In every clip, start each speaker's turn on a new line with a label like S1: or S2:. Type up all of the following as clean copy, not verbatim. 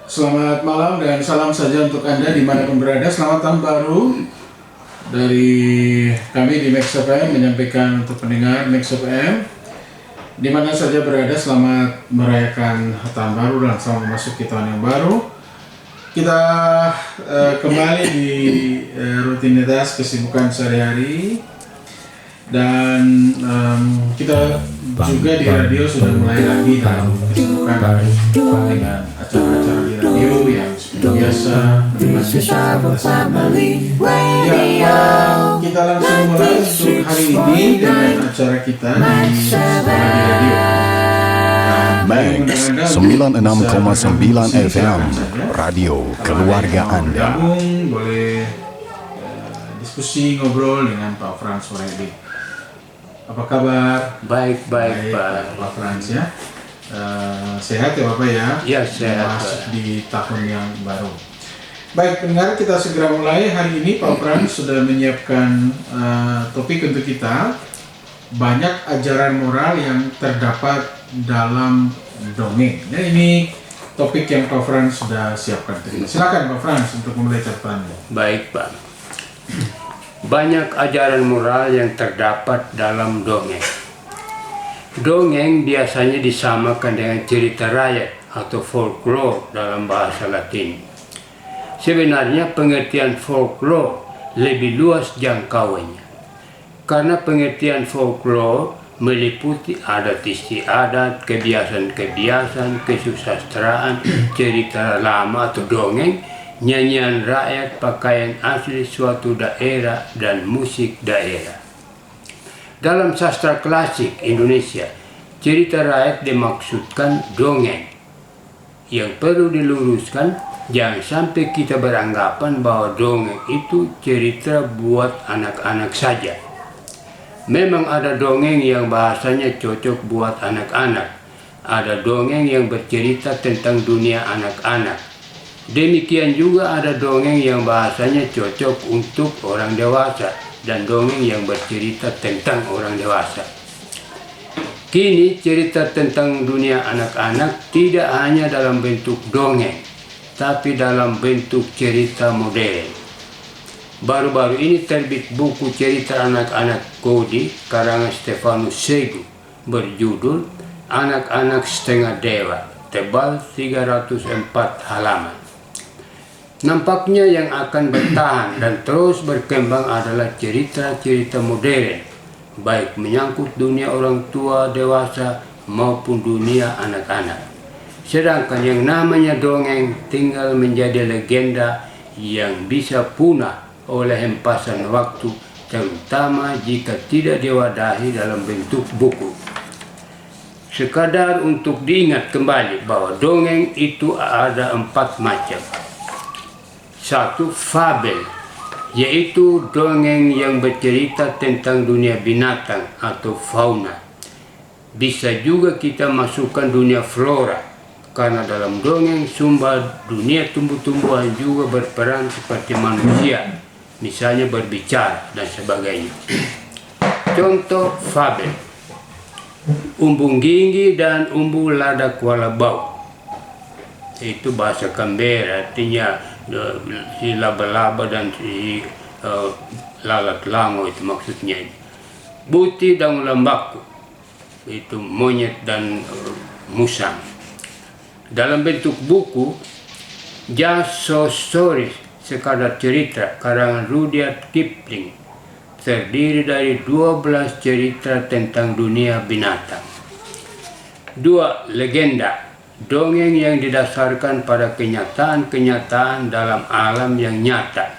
S1: Selamat malam dan salam saja untuk Anda dimanapun berada. Selamat tahun baru dari kami di Max FM menyampaikan untuk pendengar Max FM di mana saja berada, selamat merayakan tahun baru dan selamat memasuki tahun yang baru. Kita kembali di rutinitas kesibukan sehari-hari dan kita juga di radio sudah mulai lagi dalam kesibukan dengan acara-acara di radio yang biasa ya, kita langsung mulai untuk hari ini dengan acara kita di radio
S2: Max 96,9 FM Radio Keluarga Anda.
S1: Boleh diskusi, ngobrol dengan Pak Frans Wahyudi. Apa kabar?
S3: Baik,
S1: Pak Frans ya. Sehat ya Bapak ya?
S3: Ya, sehat.
S1: Masuk di tahun yang baru. Baik pendengar, kita segera mulai. Hari ini Pak Frans sudah menyiapkan topik untuk kita. Banyak ajaran moral yang terdapat dalam dongeng. Nah, ini topik yang Pak Frans sudah siapkan. Silakan Pak Frans untuk memulai catatannya.
S3: Baik, Pak. Banyak ajaran moral yang terdapat dalam dongeng. Dongeng biasanya disamakan dengan cerita rakyat atau folklore dalam bahasa Latin. Sebenarnya pengertian folklore lebih luas jangkauannya. Karena pengertian folklore meliputi adat istiadat, kebiasaan-kebiasaan, kesusastraan, cerita lama atau dongeng, nyanyian rakyat, pakaian asli suatu daerah, dan musik daerah. Dalam sastra klasik Indonesia, cerita rakyat dimaksudkan dongeng. Yang perlu diluruskan, jangan sampai kita beranggapan bahwa dongeng itu cerita buat anak-anak saja. Memang ada dongeng yang bahasanya cocok buat anak-anak. Ada dongeng yang bercerita tentang dunia anak-anak. Demikian juga ada dongeng yang bahasanya cocok untuk orang dewasa dan dongeng yang bercerita tentang orang dewasa. Kini cerita tentang dunia anak-anak tidak hanya dalam bentuk dongeng, tapi dalam bentuk cerita modern. Baru-baru ini terbit buku cerita anak-anak Kodi karangan Stefanus Segu berjudul Anak-anak Setengah Dewa, tebal 304 halaman. Nampaknya yang akan bertahan dan terus berkembang adalah cerita-cerita modern, baik menyangkut dunia orang tua dewasa maupun dunia anak-anak. Sedangkan yang namanya dongeng tinggal menjadi legenda yang bisa punah oleh hempasan waktu, terutama jika tidak diwadahi dalam bentuk buku. Sekadar untuk diingat kembali bahwa dongeng itu ada 4 macam. 1. Fabel, yaitu dongeng yang bercerita tentang dunia binatang atau fauna. Bisa juga kita masukkan dunia flora, karena dalam dongeng sumber dunia tumbuh-tumbuhan juga berperan seperti manusia, misalnya berbicara dan sebagainya. Contoh fabel: Umbung Ginggi dan Umbu Lada Kuala Bau. Itu bahasa Canberra, artinya si laba-laba dan si lalat lango, itu maksudnya. Buti dan Lambaku, itu monyet dan musang. Dalam bentuk buku, Just So Stories, sekadar cerita karangan Rudyard Kipling, terdiri dari 12 cerita tentang dunia binatang. 2. Legenda, dongeng yang didasarkan pada kenyataan-kenyataan dalam alam yang nyata.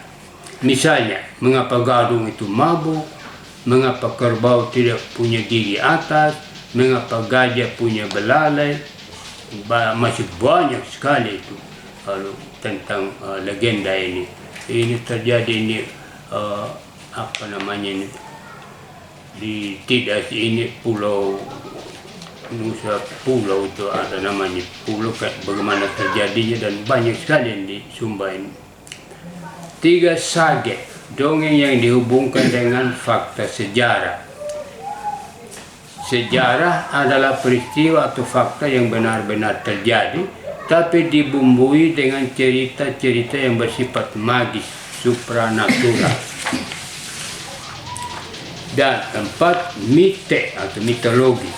S3: Misalnya, mengapa gadung itu mabuk, mengapa kerbau tidak punya gigi atas, mengapa gajah punya belalai. Masih banyak sekali itu kalau tentang legenda ini. Ini terjadi ini tidak ini pulau Nusa Pulau itu ada namanya pulau, bagaimana terjadinya, dan banyak sekali yang di Sumba ini. 3. Sage, dongeng yang dihubungkan dengan fakta sejarah. Sejarah adalah peristiwa atau fakta yang benar-benar terjadi tapi dibumbui dengan cerita-cerita yang bersifat magis, supranatural. Dan keempat, mite atau mitologi.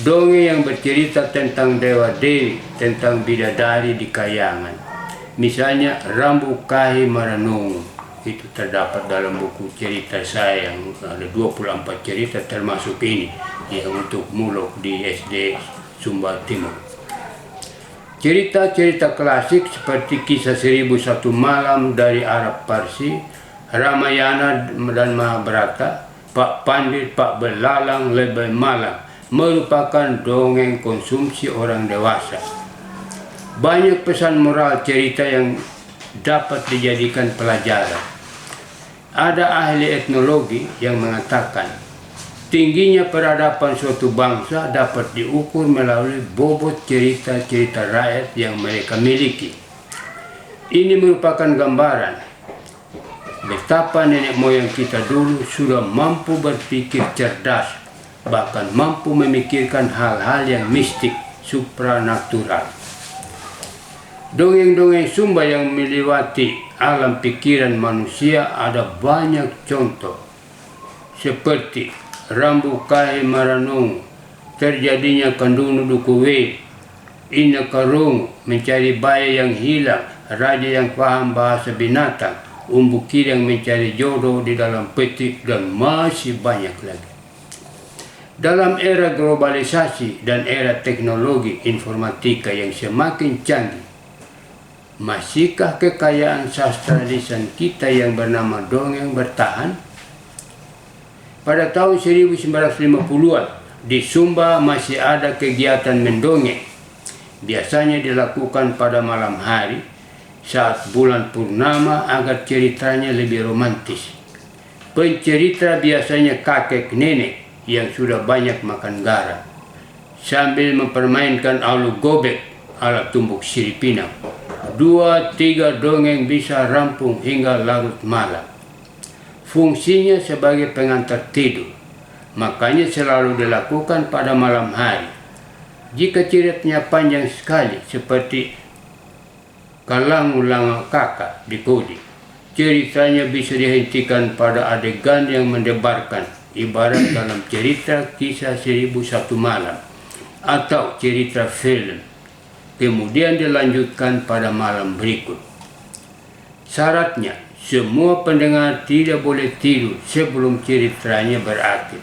S3: Dongeng yang bercerita tentang dewa-dewi, tentang bidadari di kayangan. Misalnya Rambu Kahi Maranungu. Itu terdapat dalam buku cerita saya yang ada 24 cerita termasuk ini yang untuk muluk di SD Sumba Timur. Cerita-cerita klasik seperti kisah 1001 malam dari Arab Parsi, Ramayana dan Mahabharata, Pak Pandit, Pak Belalang, Lebay Malang merupakan dongeng konsumsi orang dewasa. Banyak pesan moral cerita yang dapat dijadikan pelajaran. Ada ahli etnologi yang mengatakan tingginya peradaban suatu bangsa dapat diukur melalui bobot cerita-cerita rakyat yang mereka miliki. Ini merupakan gambaran betapa nenek moyang kita dulu sudah mampu berpikir cerdas, bahkan mampu memikirkan hal-hal yang mistik, supranatural. Dongeng-dongeng Sumba yang melewati alam pikiran manusia ada banyak contoh, seperti Rambu Kahi Maranungu, terjadinya Kandunu Dukuwe, Ina Karungu, mencari bayi yang hilang, raja yang paham bahasa binatang, Umbu Kidang mencari jodoh di dalam peti, dan masih banyak lagi. Dalam era globalisasi dan era teknologi informatika yang semakin canggih, masihkah kekayaan sastra lisan kita yang bernama dongeng bertahan? Pada tahun 1950-an, di Sumba masih ada kegiatan mendongeng. Biasanya dilakukan pada malam hari, saat bulan purnama agar ceritanya lebih romantis. Pencerita biasanya kakek nenek yang sudah banyak makan garam, sambil mempermainkan alu gobek ala tumbuk siripinang. 2-3 dongeng bisa rampung hingga larut malam. Fungsinya sebagai pengantar tidur, makanya selalu dilakukan pada malam hari. Jika ceritanya panjang sekali seperti Kalangulang Kakak di Kodi, ceritanya bisa dihentikan pada adegan yang mendebarkan, ibarat dalam cerita kisah 1001 malam atau cerita film. Kemudian dilanjutkan pada malam berikut. Syaratnya, semua pendengar tidak boleh tidur sebelum ceritanya berakhir.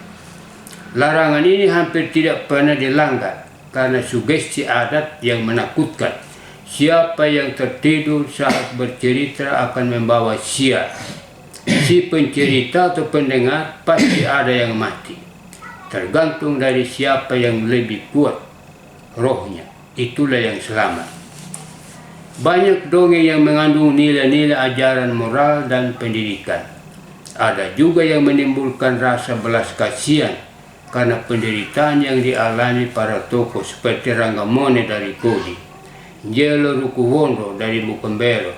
S3: Larangan ini hampir tidak pernah dilanggar karena sugesti adat yang menakutkan. Siapa yang tertidur saat bercerita akan membawa sial. Si pencerita atau pendengar pasti ada yang mati. Tergantung dari siapa yang lebih kuat rohnya, itulah yang selamat. Banyak dongeng yang mengandung nilai-nilai ajaran moral dan pendidikan. Ada juga yang menimbulkan rasa belas kasihan karena penderitaan yang dialami para tokoh seperti Ranggamone dari Kodi, Jelo Rukuwondo dari Mukembero,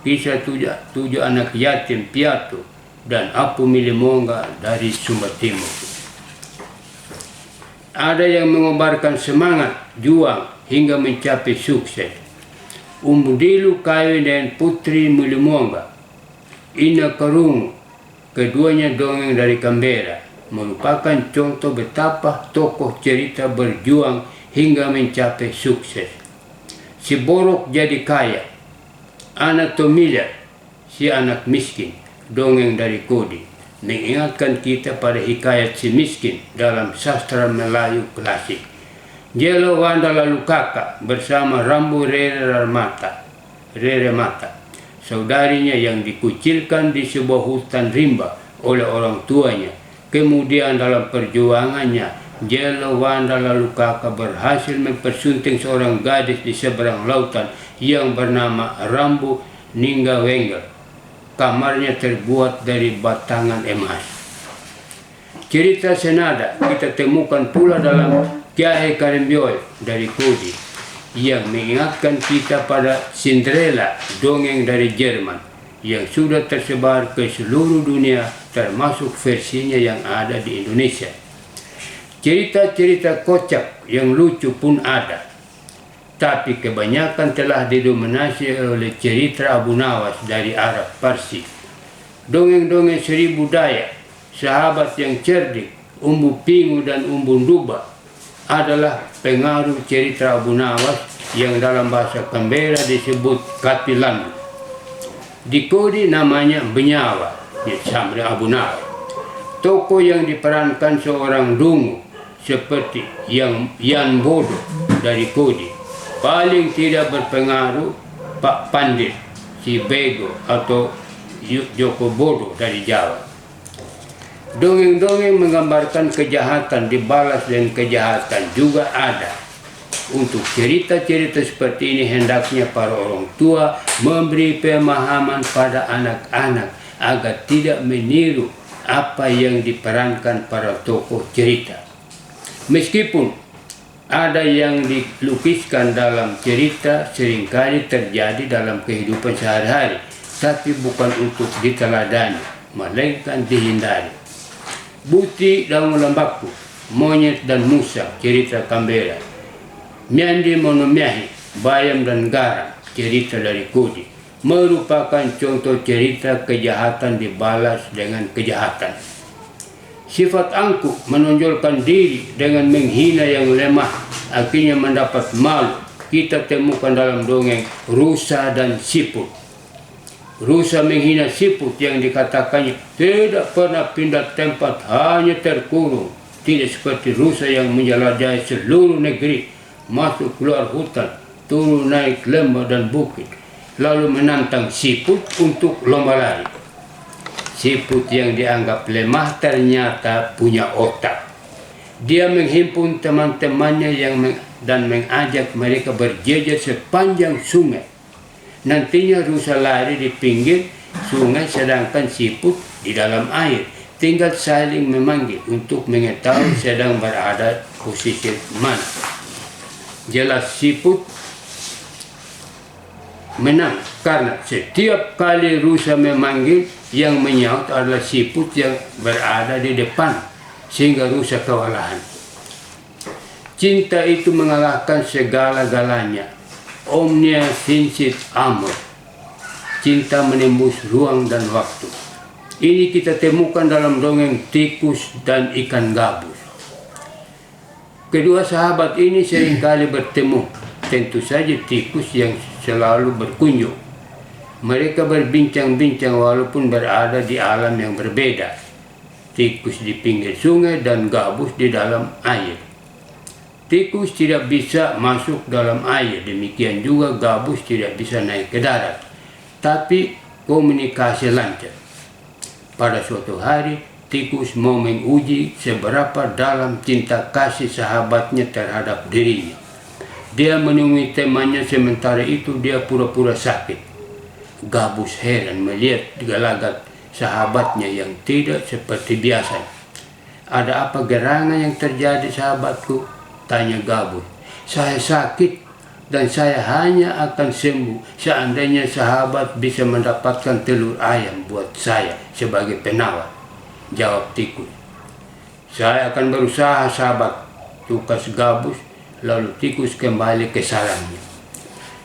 S3: kisah tujuh anak yatim piatu, dan Apu Milimonga dari Sumba Timur. Ada yang mengobarkan semangat, juang, hingga mencapai sukses. Umbu Dilu kawin dengan Putri Milimonga, Ina Karungu, keduanya dongeng dari Kambera, merupakan contoh betapa tokoh cerita berjuang hingga mencapai sukses. Si Borok jadi kaya, Anatomila, si anak miskin, dongeng dari Kodi, mengingatkan kita pada hikayat si miskin dalam sastra Melayu klasik. Jelo Wandala Lukaka bersama Rambu Rere Mata, saudarinya yang dikucilkan di sebuah hutan rimba oleh orang tuanya. Kemudian dalam perjuangannya, Jelo Wandala Lukaka berhasil mempersunting seorang gadis di seberang lautan yang bernama Rambu Ninggawengger. Kamarnya terbuat dari batangan emas. Cerita senada kita temukan pula dalam Kiahe Karembioy dari Kodi yang mengingatkan kita pada Cinderella, dongeng dari Jerman yang sudah tersebar ke seluruh dunia termasuk versinya yang ada di Indonesia. Cerita-cerita kocak yang lucu pun ada. tapi kebanyakan telah didominasi oleh cerita Abu Nawas dari Arab Parsi. Dongeng-dongeng Seribu Dayak, Sahabat yang Cerdik, Umbu Pingu dan Umbu Duba adalah pengaruh cerita Abu Nawas yang dalam bahasa Canberra disebut Katilandu. Di Kodi namanya Benyawa, disambung Abu Nawas. Tokoh yang diperankan seorang dungu seperti yang Yan Bodo dari Kodi. Paling tidak berpengaruh Pak Pandit, si Bego atau Joko Bodo dari Jawa. Dongeng-dongeng menggambarkan kejahatan dibalas dan kejahatan juga ada. Untuk cerita-cerita seperti ini hendaknya para orang tua memberi pemahaman pada anak-anak agar tidak meniru apa yang diperankan para tokoh cerita. Meskipun ada yang dilukiskan dalam cerita seringkali terjadi dalam kehidupan sehari-hari, tapi bukan untuk diteladani, melainkan dihindari. Buti Daun Lambaku, Monyet dan Musa, cerita Canberra. Miandi Monomiahi, Bayam dan Garam, cerita dari Kodi, merupakan contoh cerita kejahatan dibalas dengan kejahatan. Sifat angkuh menonjolkan diri dengan menghina yang lemah, akhirnya mendapat malu. Kita temukan dalam dongeng Rusa dan Siput. Rusa menghina Siput yang dikatakannya tidak pernah pindah tempat, hanya terkurung. Tidak seperti Rusa yang menjelajahi seluruh negeri, masuk keluar hutan, turun naik lembah dan bukit, lalu menantang Siput untuk lomba lari. Siput yang dianggap lemah ternyata punya otak. Dia menghimpun teman-temannya dan mengajak mereka berjejer sepanjang sungai. Nantinya Rusa lari di pinggir sungai sedangkan Siput di dalam air. Tinggal saling memanggil untuk mengetahui sedang berada posisi mana. Jelas Siput menang karena setiap kali Rusa memanggil, yang menyaut adalah Siput yang berada di depan, sehingga Rusa kewalahan. Cinta itu mengalahkan segala-galanya. Omnia vincit amor. Cinta menembus ruang dan waktu. Ini kita temukan dalam dongeng Tikus dan Ikan Gabus. Kedua sahabat ini seringkali bertemu. Tentu saja tikus yang selalu berkunjung. Mereka berbincang-bincang walaupun berada di alam yang berbeda. Tikus di pinggir sungai dan gabus di dalam air. Tikus tidak bisa masuk dalam air, demikian juga gabus tidak bisa naik ke darat. Tapi komunikasi lancar. Pada suatu hari, tikus mau menguji seberapa dalam cinta kasih sahabatnya terhadap dirinya. Dia menemui temannya, sementara itu dia pura-pura sakit. Gabus heran melihat gelagat sahabatnya yang tidak seperti biasa. Ada apa gerangan yang terjadi sahabatku? Tanya Gabus. Saya sakit dan saya hanya akan sembuh seandainya sahabat bisa mendapatkan telur ayam buat saya sebagai penawar. Jawab tikus. Saya akan berusaha sahabat, tukas Gabus. Lalu tikus kembali ke sarangnya.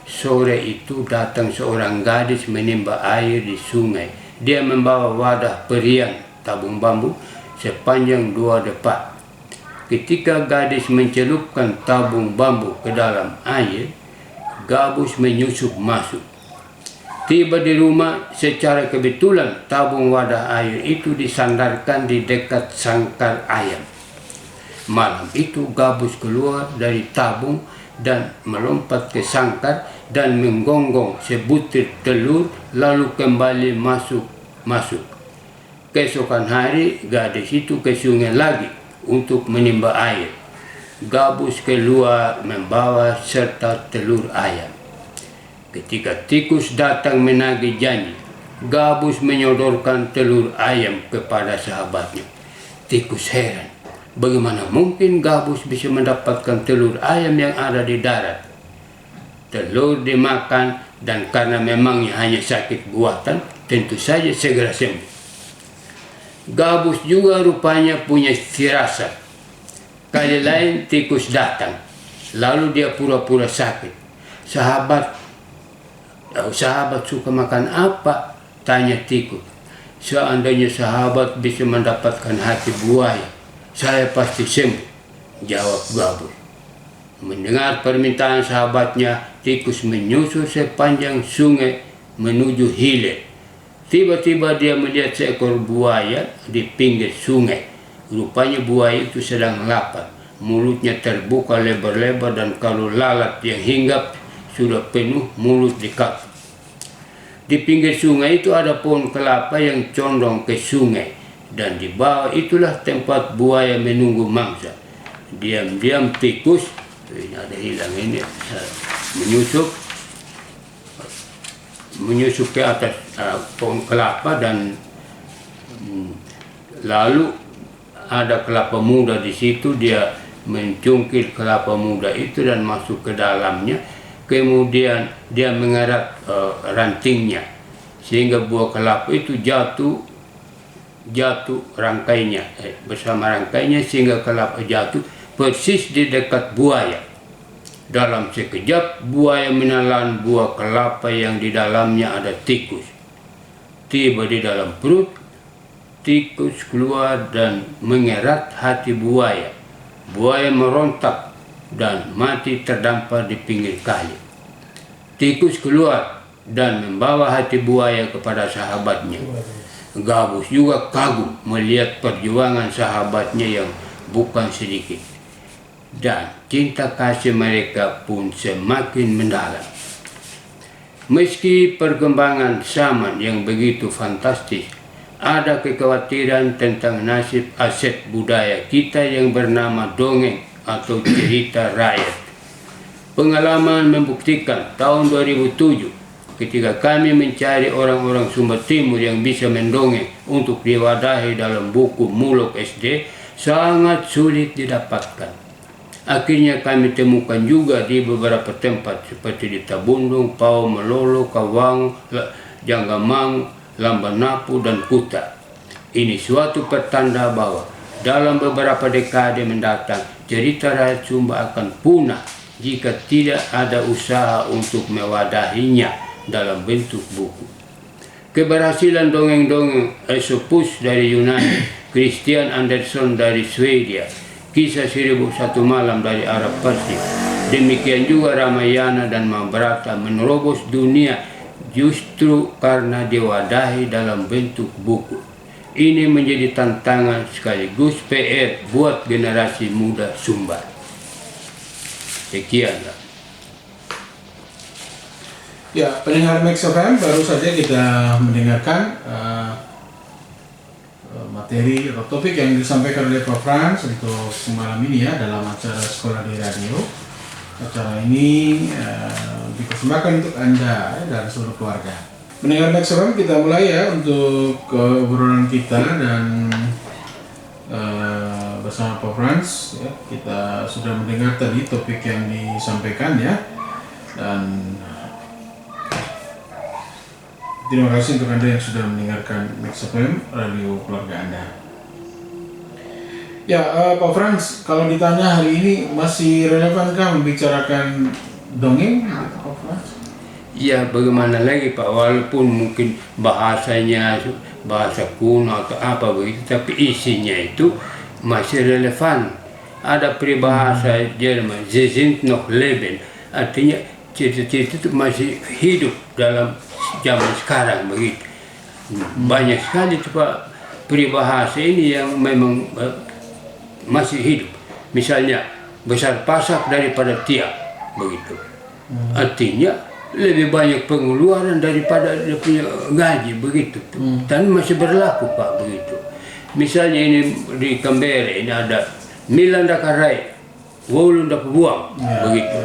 S3: Sore itu datang seorang gadis menimba air di sungai. Dia membawa wadah periang tabung bambu sepanjang 2 depak. Ketika gadis mencelupkan tabung bambu ke dalam air, Gabus menyusup masuk. Tiba di rumah, secara kebetulan tabung wadah air itu disandarkan di dekat sangkar ayam. Malam itu Gabus keluar dari tabung dan melompat ke sangkar dan menggonggong sebutir telur, lalu kembali masuk. Keesokan hari gadis itu ke sungai lagi untuk menimba air. Gabus keluar membawa serta telur ayam. Ketika tikus datang menagih janji, Gabus menyodorkan telur ayam kepada sahabatnya. Tikus heran. Bagaimana mungkin Gabus bisa mendapatkan telur ayam yang ada di darat? Telur dimakan dan karena memangnya hanya sakit buatan, tentu saja segera sembuh. Gabus juga rupanya punya firasat. Kali lain tikus datang, lalu dia pura-pura sakit. Sahabat suka makan apa? Tanya tikus. Seandainya sahabat bisa mendapatkan hati buaya, saya pasti sembuh, jawab gabus. Mendengar permintaan sahabatnya, tikus menyusur sepanjang sungai menuju hilir. Tiba-tiba dia melihat seekor buaya di pinggir sungai. Rupanya buaya itu sedang lapar. Mulutnya terbuka lebar-lebar dan kalau lalat yang hinggap sudah penuh mulut dikatup. Di pinggir sungai itu ada pohon kelapa yang condong ke sungai. Dan di bawah itulah tempat buaya menunggu mangsa. Diam-diam tikus, ini ada hilang ini, menyusup ke atas pohon kelapa dan lalu ada kelapa muda di situ. Dia mencungkil kelapa muda itu dan masuk ke dalamnya. Kemudian dia mengerat rantingnya sehingga buah kelapa itu jatuh rangkainya bersama rangkainya sehingga kelapa jatuh persis di dekat buaya. Dalam sekejap buaya menelan buah kelapa yang di dalamnya ada tikus. Tiba di dalam perut, tikus keluar dan mengerat hati buaya. Buaya merontak dan mati terdampar di pinggir kali. Tikus keluar dan membawa hati buaya kepada sahabatnya. Gabus juga kagum melihat perjuangan sahabatnya yang bukan sedikit. Dan cinta kasih mereka pun semakin mendalam. Meski perkembangan zaman yang begitu fantastis, ada kekhawatiran tentang nasib aset budaya kita yang bernama dongeng atau cerita rakyat. Pengalaman membuktikan tahun 2007 ketika kami mencari orang-orang Sumba Timur yang bisa mendongeng untuk diwadahi dalam buku Mulok SD sangat sulit didapatkan. Akhirnya kami temukan juga di beberapa tempat seperti di Tabundung, Pau, Melolo, Kawang, Janggamang, Lambanapu, dan Kuta. Ini suatu pertanda bahwa dalam beberapa dekade mendatang cerita rakyat Sumba akan punah jika tidak ada usaha untuk mewadahinya dalam bentuk buku. Keberhasilan dongeng-dongeng Aesopus dari Yunani, Christian Andersen dari Swedia, Kisah 1001 Malam dari Arab Persia, demikian juga Ramayana dan Mahabharata menerobos dunia justru karena diwadahi dalam bentuk buku. Ini menjadi tantangan sekaligus PR buat generasi muda Sumba. Sekianlah.
S1: Ya, pendengar Max FM, baru saja kita mendengarkan materi atau topik yang disampaikan oleh Pak Frans untuk malam ini ya dalam acara Sekolah di Radio. Acara ini dipersembahkan untuk Anda dan seluruh keluarga. Mendengar Max FM, kita mulai ya untuk obrolan kita dan bersama Pak Frans ya, kita sudah mendengar tadi topik yang disampaikan ya, dan terima kasih untuk Anda yang sudah mendengarkan Max FM, radio keluarga Anda. Ya, Pak Frans, kalau ditanya hari ini masih relevankah membicarakan dongeng, gitu, Pak Frans?
S3: Ya, bagaimana lagi Pak, walaupun mungkin bahasanya bahasa kuno atau apa begitu, tapi isinya itu masih relevan. Ada peribahasa Jerman, Sie sind noch leben, artinya cerita-cerita itu masih hidup dalam zaman sekarang begitu. Banyak sekali tuh Pak peribahasa ini yang memang masih hidup. Misalnya besar pasak daripada tiang begitu. Artinya lebih banyak pengeluaran daripada dia punya gaji begitu. Dan masih berlaku Pak begitu. Misalnya ini di Canberra ini ada Milanda Karai, Wolun dapat buang begitu.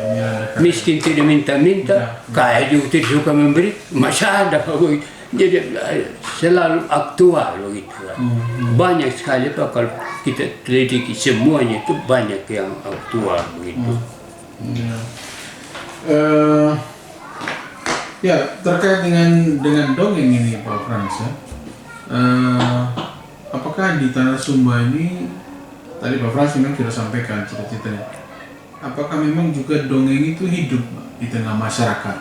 S3: Miskin tidak minta-minta, kaya juga tidak suka memberi, masih ada begitu. Jadi selalu aktual begitu. Banyak sekali Pak kalau kita teliti semuanya itu banyak yang aktual begitu.
S1: Ya, terkait dengan dongeng ini Pak Frans ya. Apakah di tanah Sumba ini tadi Pak Frans memang sudah sampaikan cita-citanya apakah memang juga dongeng itu hidup di tengah masyarakat,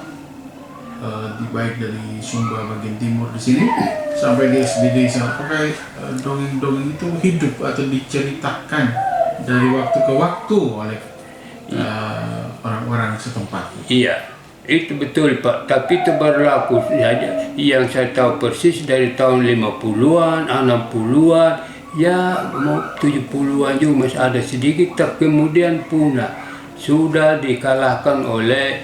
S1: baik dari Sumba bagian timur di sini sampai di SBD sana, apakah dongeng-dongeng itu hidup atau diceritakan dari waktu ke waktu oleh orang-orang setempat?
S3: Iya, itu betul Pak, tapi itu berlaku saja. Yang saya tahu persis dari tahun 50-an, 60-an, ya mau 70-an juga masih ada sedikit, tapi kemudian punah. Sudah dikalahkan oleh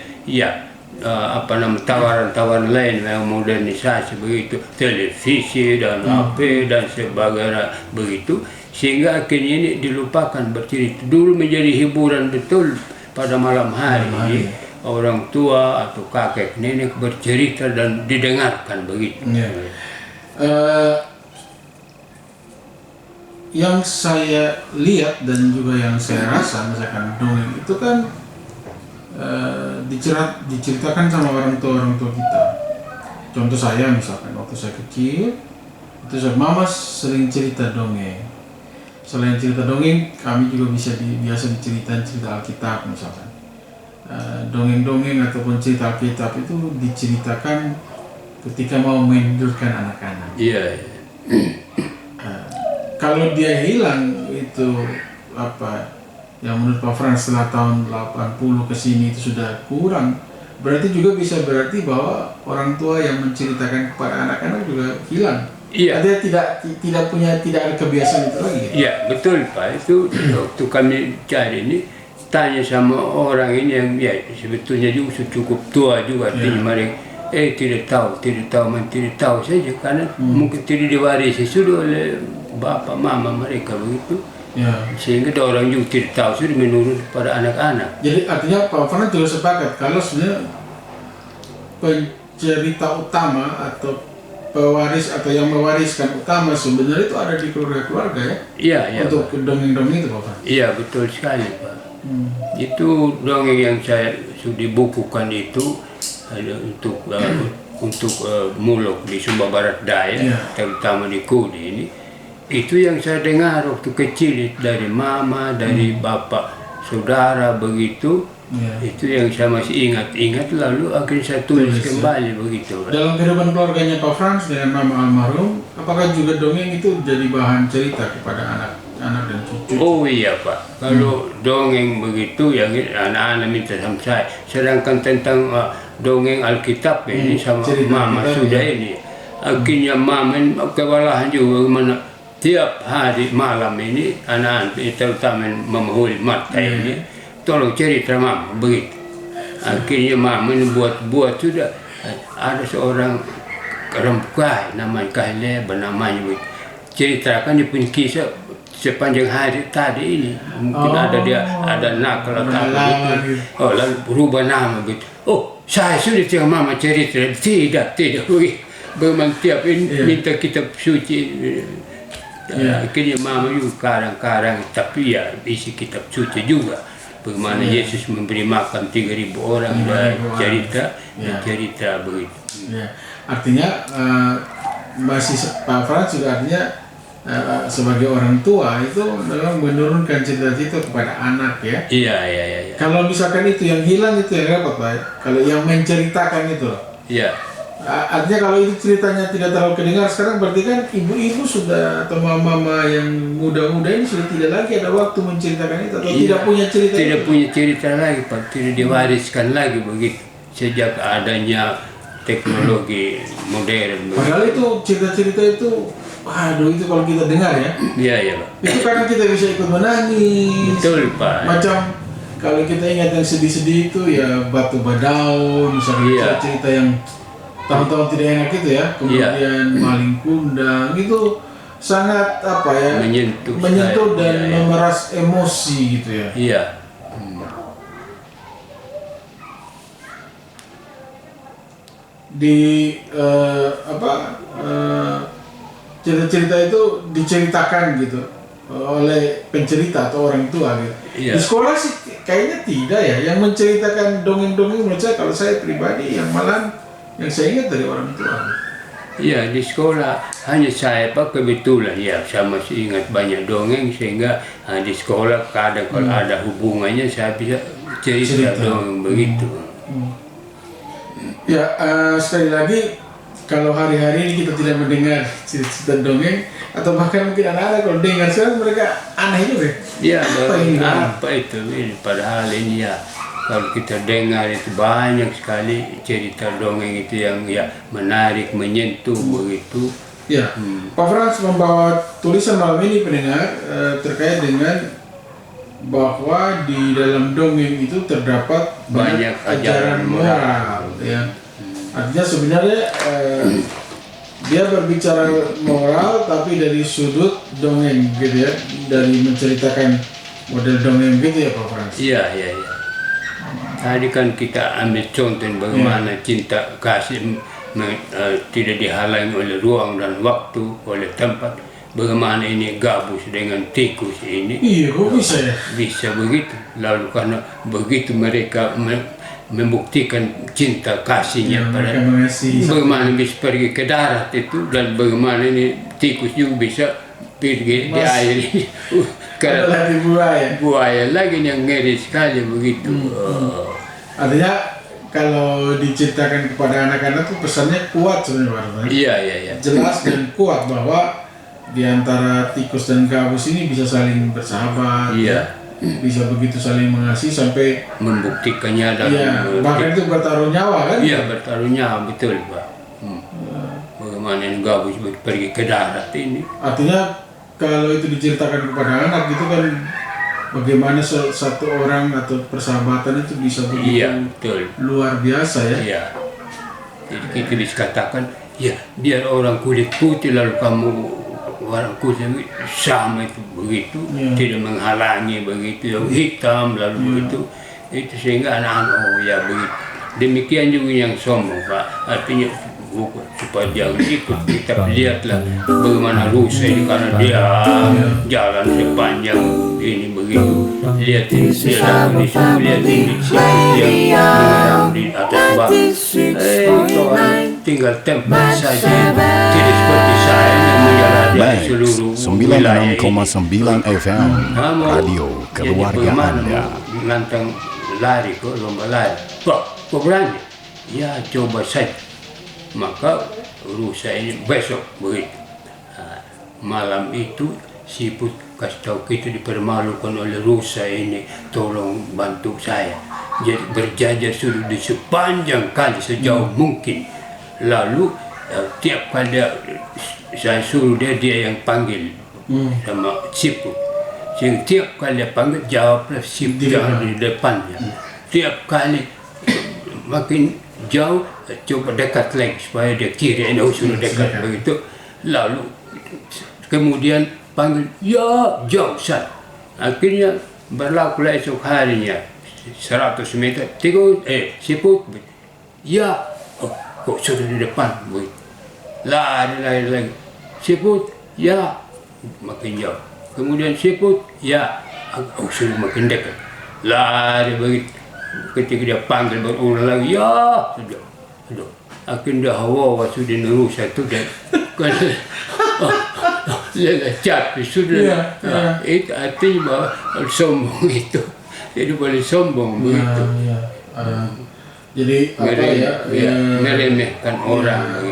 S3: tawaran-tawaran lain yang modernisasi begitu, televisi dan HP dan sebagainya begitu, sehingga akhirnya ini dilupakan bercerita. Dulu menjadi hiburan betul pada malam hari. Orang tua atau kakek nenek bercerita dan didengarkan begitu.
S1: Yang saya lihat dan juga yang saya rasa, misalkan dongeng itu kan diceritakan sama orang tua kita. Contoh saya misalkan waktu saya kecil, itu mama sering cerita dongeng. Selain cerita dongeng, kami juga biasa diceritain cerita Alkitab misalkan. Dongeng-dongeng ataupun cerita Alkitab itu diceritakan ketika mau menidurkan anak-anak.
S3: Iya.
S1: Kalau dia hilang itu yang menurut Pak Frans setelah tahun 80 ke sini itu sudah kurang, berarti bahwa orang tua yang menceritakan kepada anak-anak juga hilang.
S3: Iya.
S1: Dia tidak ada kebiasaan itu lagi.
S3: Iya, betul Pak. Itu waktu kami cari ini tanya sama orang ini yang sebetulnya juga cukup tua juga, artinya mereka tidak tahu saja karena mungkin tidak diwarisi sudah oleh bapak mama mereka begitu. Sehingga orang juga tidak tahu sudah menurut pada anak-anak.
S1: Jadi artinya Pak Fernand juga sepakat kalau sebenarnya pencerita utama atau pewaris atau yang mewariskan utama sebenarnya itu ada di keluarga-keluarga ya?
S3: Iya.
S1: Untuk dongeng-dongeng itu Pak Fernand?
S3: Iya, betul sekali Pak. Itu dongeng yang saya sudah dibukukan itu ada untuk Mulok di Sumba Barat Daya, terutama di Kudi ini. Itu yang saya dengar waktu kecil dari mama, dari bapak, saudara begitu. Itu yang saya masih ingat lalu akhirnya saya tulis kembali begitu.
S1: Dalam kehidupan keluarganya Pak Frans dengan mama almarhum, apakah juga dongeng itu jadi bahan cerita kepada anak-anak dan cucu?
S3: Oh iya Pak, kalau dongeng begitu yang anak-anak minta sama saya. Sedangkan tentang dongeng Alkitab ini sama mama sudah ini. Akhirnya mama kewalahan juga mana tiap hari malam ini anak-anak terutama memahuli mata ini tolong cerita mama begitu. Akhirnya mama buat sudah ada seorang rembukai namanya Kahle namanya begitu. Ceritakan dia punya kisah sepanjang hari tadi ini mungkin ada nakal atau apa gitu. Lalu berubah nama gitu. Saya sudah tinggal mama cerita tidak begitu. Memang tiap ini minta kitab suci. Akhirnya mama juga karang-karang tapi isi kitab suci juga bagaimana Yesus memberi makan 3.000 orang dan cerita begitu.
S1: Artinya masih Pak Frans juga artinya sebagai orang tua itu memang menurunkan cita-cita kepada anak ya.
S3: Iya.
S1: Kalau misalkan itu yang hilang itu yang apa Pak? Kalau yang menceritakan itu loh.
S3: Iya.
S1: Artinya kalau itu ceritanya tidak terlalu kedengar sekarang berarti kan ibu-ibu sudah atau mama-mama yang muda-muda ini sudah tidak lagi ada waktu menceritakan itu atau tidak punya cerita.
S3: Tidak punya cerita lagi Pak, tidak diwariskan lagi begitu sejak adanya teknologi modern.
S1: Padahal itu cerita-cerita itu, waduh itu kalau kita dengar ya.
S3: Iya Pak.
S1: Itu kadang kita bisa ikut menangis.
S3: Betul Pak.
S1: Macam kalau kita ingat yang sedih-sedih itu ya Batu Badau, misalnya cerita yang tahun-tahun tidak enak itu ya, kemudian Maling Kundang itu sangat menyentuh dan memeras emosi gitu ya.
S3: Iya.
S1: Di cerita-cerita itu diceritakan gitu oleh pencerita atau orang tua gitu.
S3: Iya.
S1: Di sekolah sih kayaknya tidak ya, yang menceritakan dongeng-dongeng menurut saya kalau saya pribadi yang malah yang saya ingat dari orang tua.
S3: Ya, di sekolah hanya saya Pak kebetulan ya saya masih ingat banyak dongeng sehingga di sekolah kadang kalau ada hubungannya saya bisa cerita dongeng begitu.
S1: Ya, sekali lagi kalau hari-hari ini kita tidak mendengar cerita dongeng atau bahkan mungkin anak-anak kalau dengar sekarang mereka aneh juga.
S3: Ya,
S1: Apa ini?
S3: ini padahal ini ya kalau kita dengar itu banyak sekali cerita dongeng itu yang ya menarik, menyentuh begitu.
S1: Ya, Pak Frans membawa tulisan malam ini pendengar terkait dengan bahwa di dalam dongeng itu terdapat banyak ajaran moral. Ya. Artinya sebenarnya dia berbicara moral tapi dari sudut dongeng gitu ya, dari menceritakan model dongeng gitu ya Pak Frans.
S3: Iya. Tadi kan kita ambil contoh bagaimana cinta kasih tidak dihalangi oleh ruang dan waktu, oleh tempat. Bagaimana ini gabus dengan tikus ini.
S1: Iya, kok bisa ya?
S3: Bisa begitu. Lalu karena begitu mereka membuktikan cinta kasihnya pada
S1: mereka mengasihi.
S3: bagaimana bisa pergi ke darat itu dan bagaimana ini tikus juga bisa pergi di air ini.
S1: Adalah di
S3: Buaya lagi yang ngeri sekali begitu.
S1: Artinya kalau diceritakan kepada anak-anak tuh pesannya kuat sebenarnya.
S3: Iya.
S1: Jelas dan kuat bahwa di antara tikus dan gabus ini bisa saling bersahabat.
S3: Iya.
S1: Bisa begitu saling mengasihi sampai
S3: Membuktikannya dalam
S1: iya, bahkan itu bertaruh nyawa kan?
S3: Iya, bertaruh nyawa betul Pak. Bagaimana yang gabus pergi ke darat ini.
S1: Artinya kalau itu diceritakan kepada anak gitu kan bagaimana satu orang atau persahabatan itu bisa begitu
S3: betul.
S1: luar biasa ya.
S3: Iya. Jadi kita bisa katakan, ya biar orang kulit putih lalu kamu orang kulit sama itu begitu, tidak menghalangi begitu, yang hitam lalu begitu, itu sehingga anak-anak ya begitu. Demikian juga yang sombong Pak, artinya supaya jangan ikut kita lihatlah bagaimana rusa ini karena dia jalan sepanjang ini begitu, lihat ini lihat ini yang di atas bak, kawan tinggal tempat saja tidak seperti saya yang menjalani seluruh wilayah ini.
S2: 96,9 FM Radio Keluarga Anda.
S3: Nantang lari ke lomba lari, kok berani? Ya coba saja. Maka rusa ini besok begitu. Malam itu siput kasih tahu kita dipermalukan oleh rusa ini, tolong bantu saya. Jadi berjajar sudah di sepanjang kali sejauh mungkin. Lalu tiap kali saya suruh dia yang panggil sama siput. Sehingga tiap kali dia panggil jawablah siput yang di depannya. Tiap kali makin jauh coba dekat lagi supaya dia kira ini sudah dekat begitu. Lalu kemudian panggil ya jauh sana. Akhirnya berlaku esok harinya 100 meter siput ya kok sudah di depan begitu. Lari lagi siput ya makin jauh. Kemudian siput ya sudah makin dekat. Lari begitu. Ketika dia panggil berulang lagi, ya sudah, akhirnya hawa sudah nerusa itu dan dia capek sudah. Itu artinya bahwa sombong itu, jadi boleh sombong begitu.
S1: Jadi
S3: meremehkan orang.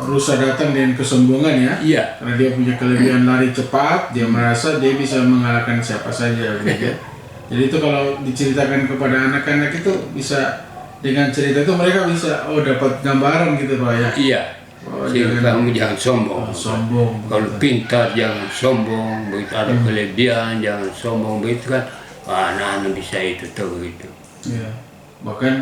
S1: Rusa datang dengan kesombongan ya.
S3: Iya.
S1: Karena dia punya kelebihan lari cepat, dia merasa dia bisa mengalahkan siapa saja. Gitu. Jadi itu kalau diceritakan kepada anak-anak itu bisa dengan cerita itu mereka bisa dapat gambaran gitu Pak ya.
S3: Iya. Kamu jangan sombong.
S1: Sombong.
S3: Kalau pintar jangan sombong, begitu ada kelebihan jangan sombong begitu kan. Anak-anak bisa itu tuh begitu.
S1: Iya. Bahkan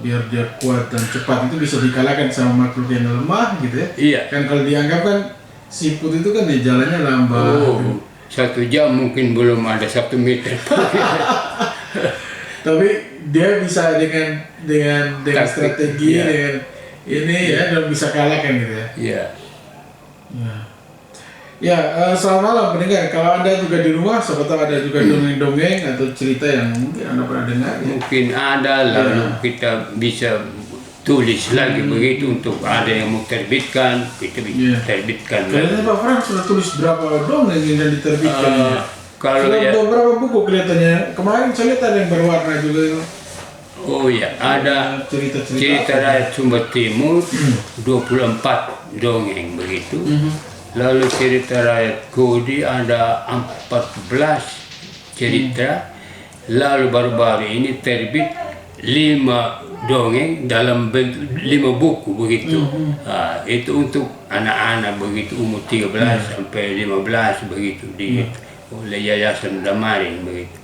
S1: biar dia kuat dan cepat itu bisa dikalahkan sama makhluk yang lemah gitu ya.
S3: Iya.
S1: Kan kalau dianggap kan siput itu kan dia jalannya lambat.
S3: 1 jam mungkin belum ada 1 meter.
S1: Tapi dia bisa dengan strategi dengan ini ya dan bisa kalahkan gitu ya.
S3: Iya.
S1: Ya, selamat malam pendengar. Kalau Anda juga di rumah, siapa tahu ada juga dongeng-dongeng atau cerita yang mungkin Anda pernah dengar. Ya?
S3: Mungkin ada lalu kita bisa tulis lagi begitu untuk ada yang mau terbitkan, kita terbitkan.
S1: Kelihatannya Pak Frans sudah tulis berapa dongeng yang diterbitkan?
S3: Kalau
S1: sudah
S3: ya,
S1: beberapa buku kelihatannya. Kemarin saya lihat ada yang berwarna juga.
S3: oh ya, ada cerita rakyat Sumba Timur 24 dongeng begitu. Lalu cerita rakyat Kodi ada 14 cerita. Lalu baru-baru ini terbit 5 dongeng dalam bentuk 5 buku begitu. Itu untuk anak-anak begitu umur 13 sampai 15 begitu oleh Yayasan Damarin begitu.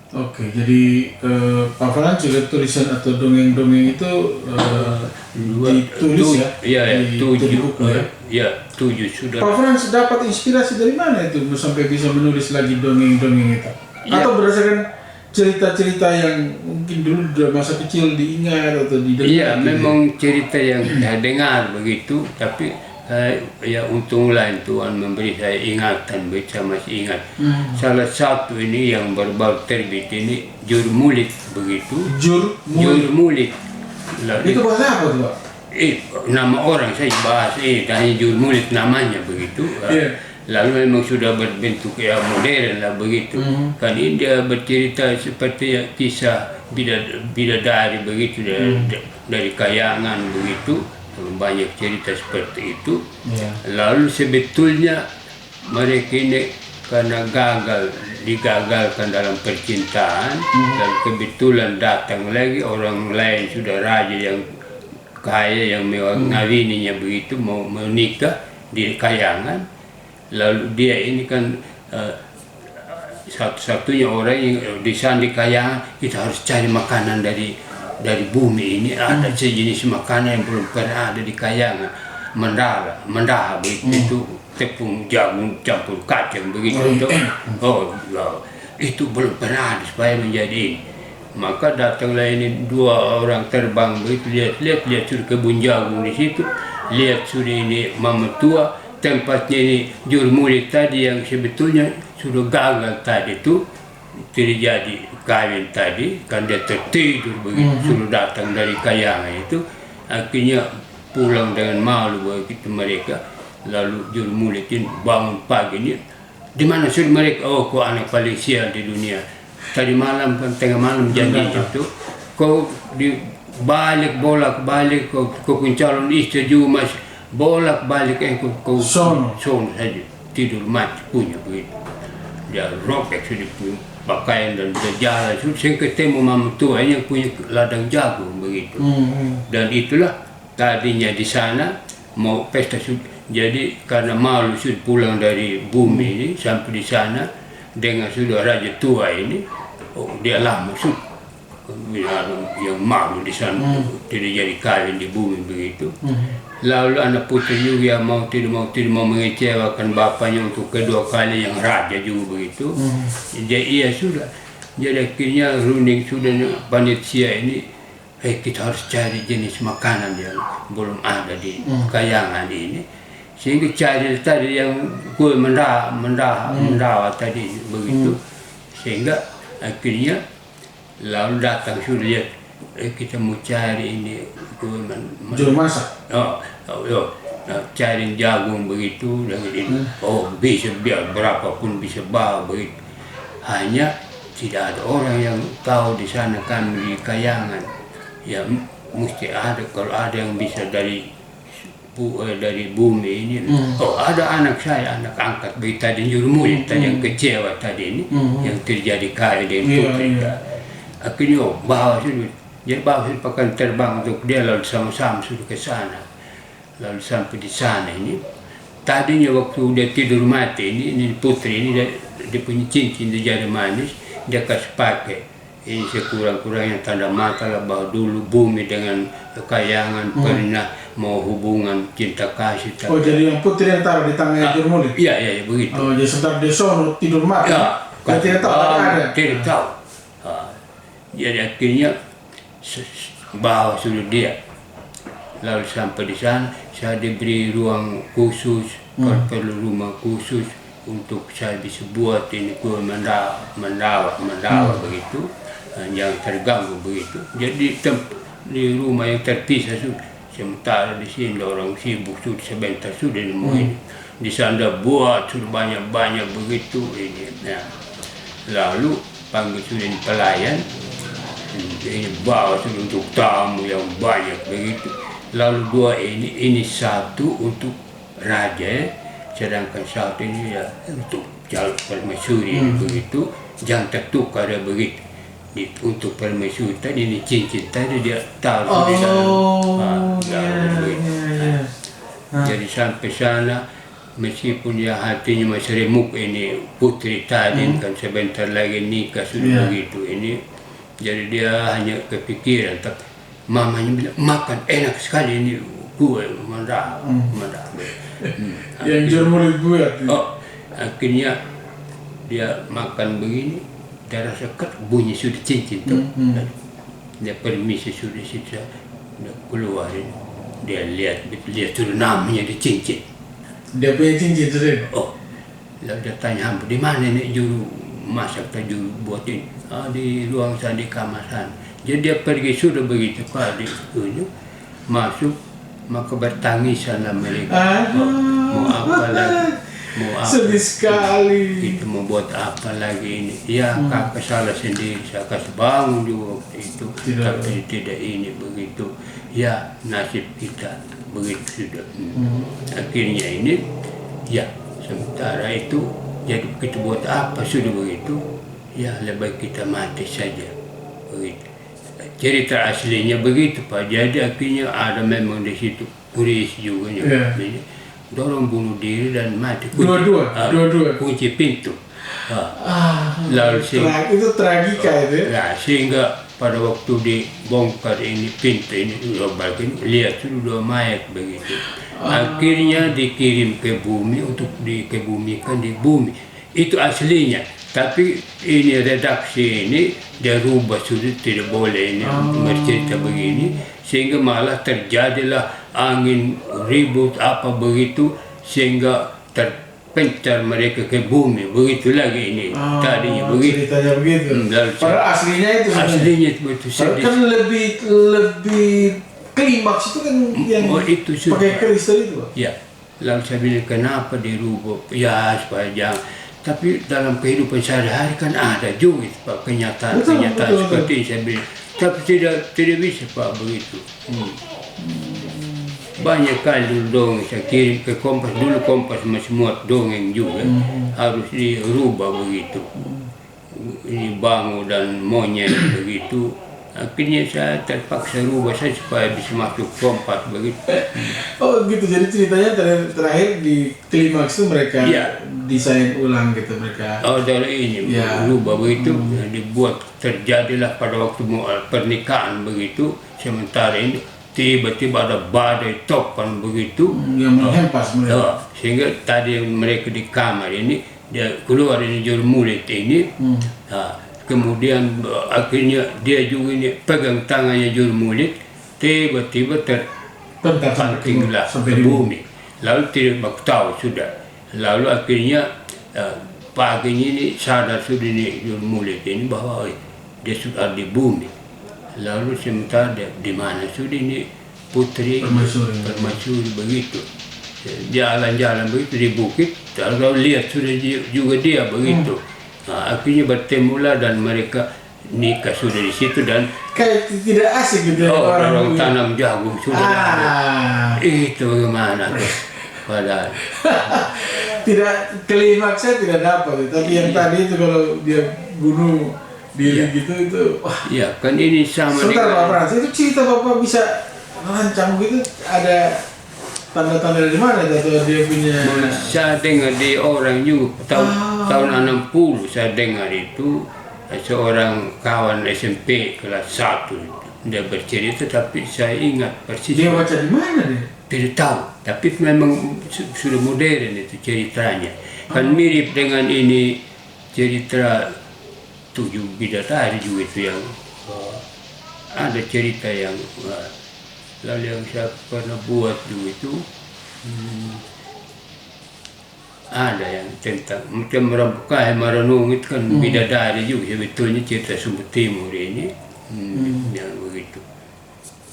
S1: Oke, jadi Pak Frans juga tulisan atau dongeng-dongeng itu ditulis di
S3: 7
S1: buku ya?
S3: Ya, 7 sudah.
S1: Pak Frans dapat inspirasi dari mana itu sampai bisa menulis lagi dongeng-dongeng itu?
S3: Ya.
S1: Atau berdasarkan cerita-cerita yang mungkin dulu dari masa kecil diingat atau didengar?
S3: Iya, memang cerita yang saya dengar begitu, tapi ya untunglah Tuhan memberi saya ingatan, saya masih ingat. Salah satu ini yang baru-baru terbit ini Jurmulit begitu. Jurmulit.
S1: Itu bahasa apa tuh Pak?
S3: Nama orang saya bahas hanya Jurmulit namanya begitu. Lalu memang sudah berbentuk ya modern lah begitu. Kan ini dia bercerita seperti kisah bidadari begitu dari kayangan begitu. Banyak cerita seperti itu. Lalu sebetulnya mereka ini karena digagalkan dalam percintaan dan kebetulan datang lagi orang lain sudah raja yang kaya yang mengawininya begitu mau menikah di kayangan. Lalu dia ini kan satu-satunya orang yang di sana di kayangan, kita harus cari makanan dari bumi ini. Ada sejenis makanan yang belum pernah ada di kayangan, mendaha begitu, itu tepung jagung campur kacang begitu. Itu belum pernah ada supaya menjadi ini. Maka datanglah ini 2 orang terbang begitu, lihat sudah kebun jagung di situ, lihat sudah ini mama tua. Tempatnya ini Jurmulit tadi yang sebetulnya sudah gagal tadi itu terjadi kawin tadi, kan dia tertidur begitu sudah datang dari kayangan itu, akhirnya pulang dengan malu begitu mereka. Lalu Jurmulit ini bangun pagi ini, di mana sudah mereka? Oh, kau anak paling sial di dunia. Tadi malam kan tengah malam janji itu, kau bolak-balik kau calon istri juga masih bolak-balik kau sono saja, tidur mati punya begitu. Dia robek sudah punya pakaian dan berjalan sudah, saya ketemu mama tua yang punya ladang jagung begitu. Dan itulah tadinya di sana mau pesta sudah. Jadi karena malu sudah pulang dari bumi ini sampai di sana dengan sudah raja tua ini, dia lama sudah yang malu di sana, tidak jadi kawin di bumi begitu. Lalu anak putri juga mau mengecewakan bapaknya untuk kedua kali yang raja juga begitu. Jadi sudah. Jadi akhirnya runding sudah panitia ini, kita harus cari jenis makanan yang belum ada di kayangan ini. Sehingga cari tadi yang kue mendawa tadi begitu. Sehingga akhirnya lalu datang sudah lihat, kita mau cari ini
S1: juru masak.
S3: Cari jagung begitu dan ini, bisa biar berapapun bisa bawa begitu. Hanya tidak ada orang yang tahu di sana kami di kayangan. Ya mesti ada, kalau ada yang bisa dari bumi ini. Ada anak saya, anak angkat begitu tadi Jurmulit tadi yang kecewa tadi ini, yang terjadi kali dengan putri. Akhirnya bawa sudah. Dia bawa pakai terbang untuk dia, lalu sama-sama sudah ke sana. Lalu sampai di sana ini, tadinya waktu dia tidur mati ini putri ini dia punya cincin di jari manis, dia kasih pakai. Ini sekurang-kurangnya tanda mata lah bahwa dulu bumi dengan kayangan pernah mau hubungan cinta kasih.
S1: Jadi yang putri yang taruh di tangannya Jurmulit?
S3: Iya begitu.
S1: Jadi sebentar dia sono tidur mati? Tidak tahu ada?
S3: Tidak tahu. Jadi akhirnya bawa sudah dia. Lalu sampai di sana saya diberi ruang khusus, kalau perlu rumah khusus untuk saya bisa buat ini kue mendawa begitu, yang terganggu begitu. Jadi di rumah yang terpisah sudah. Sementara di sini orang sibuk sudah sebentar sudah nemuin. Di sana buat sudah banyak begitu ini. Nah, lalu panggil sudah pelayan, ini bawa sudah untuk tamu yang banyak begitu. Lalu dua ini satu untuk raja, sedangkan satu ini ya untuk jalur permaisuri begitu. Jangan tertukar ya begitu. Untuk permaisuri tadi ini cincin tadi dia taruh di sana. Jadi sampai sana meskipun dia hatinya masih remuk ini putri tadi kan sebentar lagi nikah sudah begitu ini. Jadi dia hanya kepikiran, tapi mamanya bilang makan enak sekali ini kue mantap.
S1: Yang jual murid gue.
S3: Akhirnya dia makan begini, dia rasa bunyi sudah cincin tuh. Dia permisi sudah dia keluarin, dia lihat sudah namanya di cincin.
S1: Dia punya cincin sudah.
S3: Lalu dia tanya di mana nih juru masak atau juru buatin? Di ruang sana di kamar sana. Jadi dia pergi sudah begitu Pak di masuk, maka bertangisan mereka. Mau apa lagi?
S1: Sedih sekali.
S3: Kita mau buat apa lagi ini? Ya kakak salah sendiri, saya kasih bangun juga itu, tapi tidak ini begitu. Ya nasib kita begitu sudah. Akhirnya ini, ya sementara itu, jadi kita buat apa sudah begitu? Ya lebih kita mati saja begitu. Cerita aslinya begitu Pak. Jadi akhirnya ada memang di situ polisi juga dorong bunuh diri dan mati.
S1: Dua-dua.
S3: Kunci pintu. Lalu
S1: itu tragika itu.
S3: Nah, sehingga pada waktu dibongkar ini pintu ini lihat sudah mayat begitu. Akhirnya dikirim ke bumi untuk dikebumikan di bumi. Itu aslinya. Tapi ini redaksi ini dia rubah sudah tidak boleh ini bercerita begini, sehingga malah terjadilah angin ribut apa begitu sehingga terpencar mereka ke bumi begitu lagi ini tadinya begitu.
S1: Ceritanya begitu. Padahal aslinya itu
S3: aslinya begitu.
S1: Kan lebih klimaks itu kan yang
S3: itu
S1: pakai keris tadi itu.
S3: Ya, lalu saya bilang kenapa dirubah? Ya supaya jangan. Tapi dalam kehidupan sehari-hari kan ada juga Pak kenyataan seperti ini saya bilang. Tapi tidak bisa Pak begitu. Banyak kali dongeng saya kirim ke Kompas, dulu Kompas masih muat dongeng juga, harus dirubah begitu. Ini Bango dan Monyet begitu. Akhirnya saya terpaksa rubah saya supaya bisa masuk Kompas begitu.
S1: Oh gitu, jadi ceritanya terakhir di klimaks itu mereka desain ulang gitu mereka.
S3: Dari ini rubah begitu, dibuat terjadilah pada waktu pernikahan begitu. Sementara ini tiba-tiba ada badai topan begitu
S1: yang menghempas mereka.
S3: Sehingga tadi mereka di kamar ini dia keluar ini juru mulut ini. Kemudian akhirnya dia juga ini pegang tangannya juru mulut, tiba-tiba terpantinglah ke bumi. Lalu tidak tahu sudah. Lalu akhirnya paginya ini sadar sudah ini juru mulut ini bahwa dia sudah di bumi. Lalu sementara di mana sudah ini putri permaisuri begitu. Jalan-jalan begitu di bukit, lalu lihat sudah juga dia begitu. Akhirnya bertemulah dan mereka nikah sudah di situ dan
S1: kayak tidak asik gitu
S3: orang tanam jagung sudah itu bagaimana padahal
S1: tidak klimaksnya tidak dapat, tapi yang tadi itu kalau dia bunuh diri gitu itu
S3: ya kan ini sama
S1: sebentar Pak Frans, itu cerita Bapak bisa rancang gitu ada tanda-tanda dari mana atau dia punya?
S3: Saya dengar di orang juga tahun 60 saya dengar itu seorang kawan SMP kelas 1 dia bercerita, tapi saya ingat persis.
S1: Dia baca di mana dia?
S3: Tidak tahu, tapi memang sudah modern itu ceritanya. Kan mirip dengan ini cerita 7 bidadari juga itu yang ada cerita yang lalu yang saya pernah buat dulu itu ada yang tentang macam Rambukai Maranung itu kan bidadari juga sebetulnya cerita Sumber Timur ini yang begitu.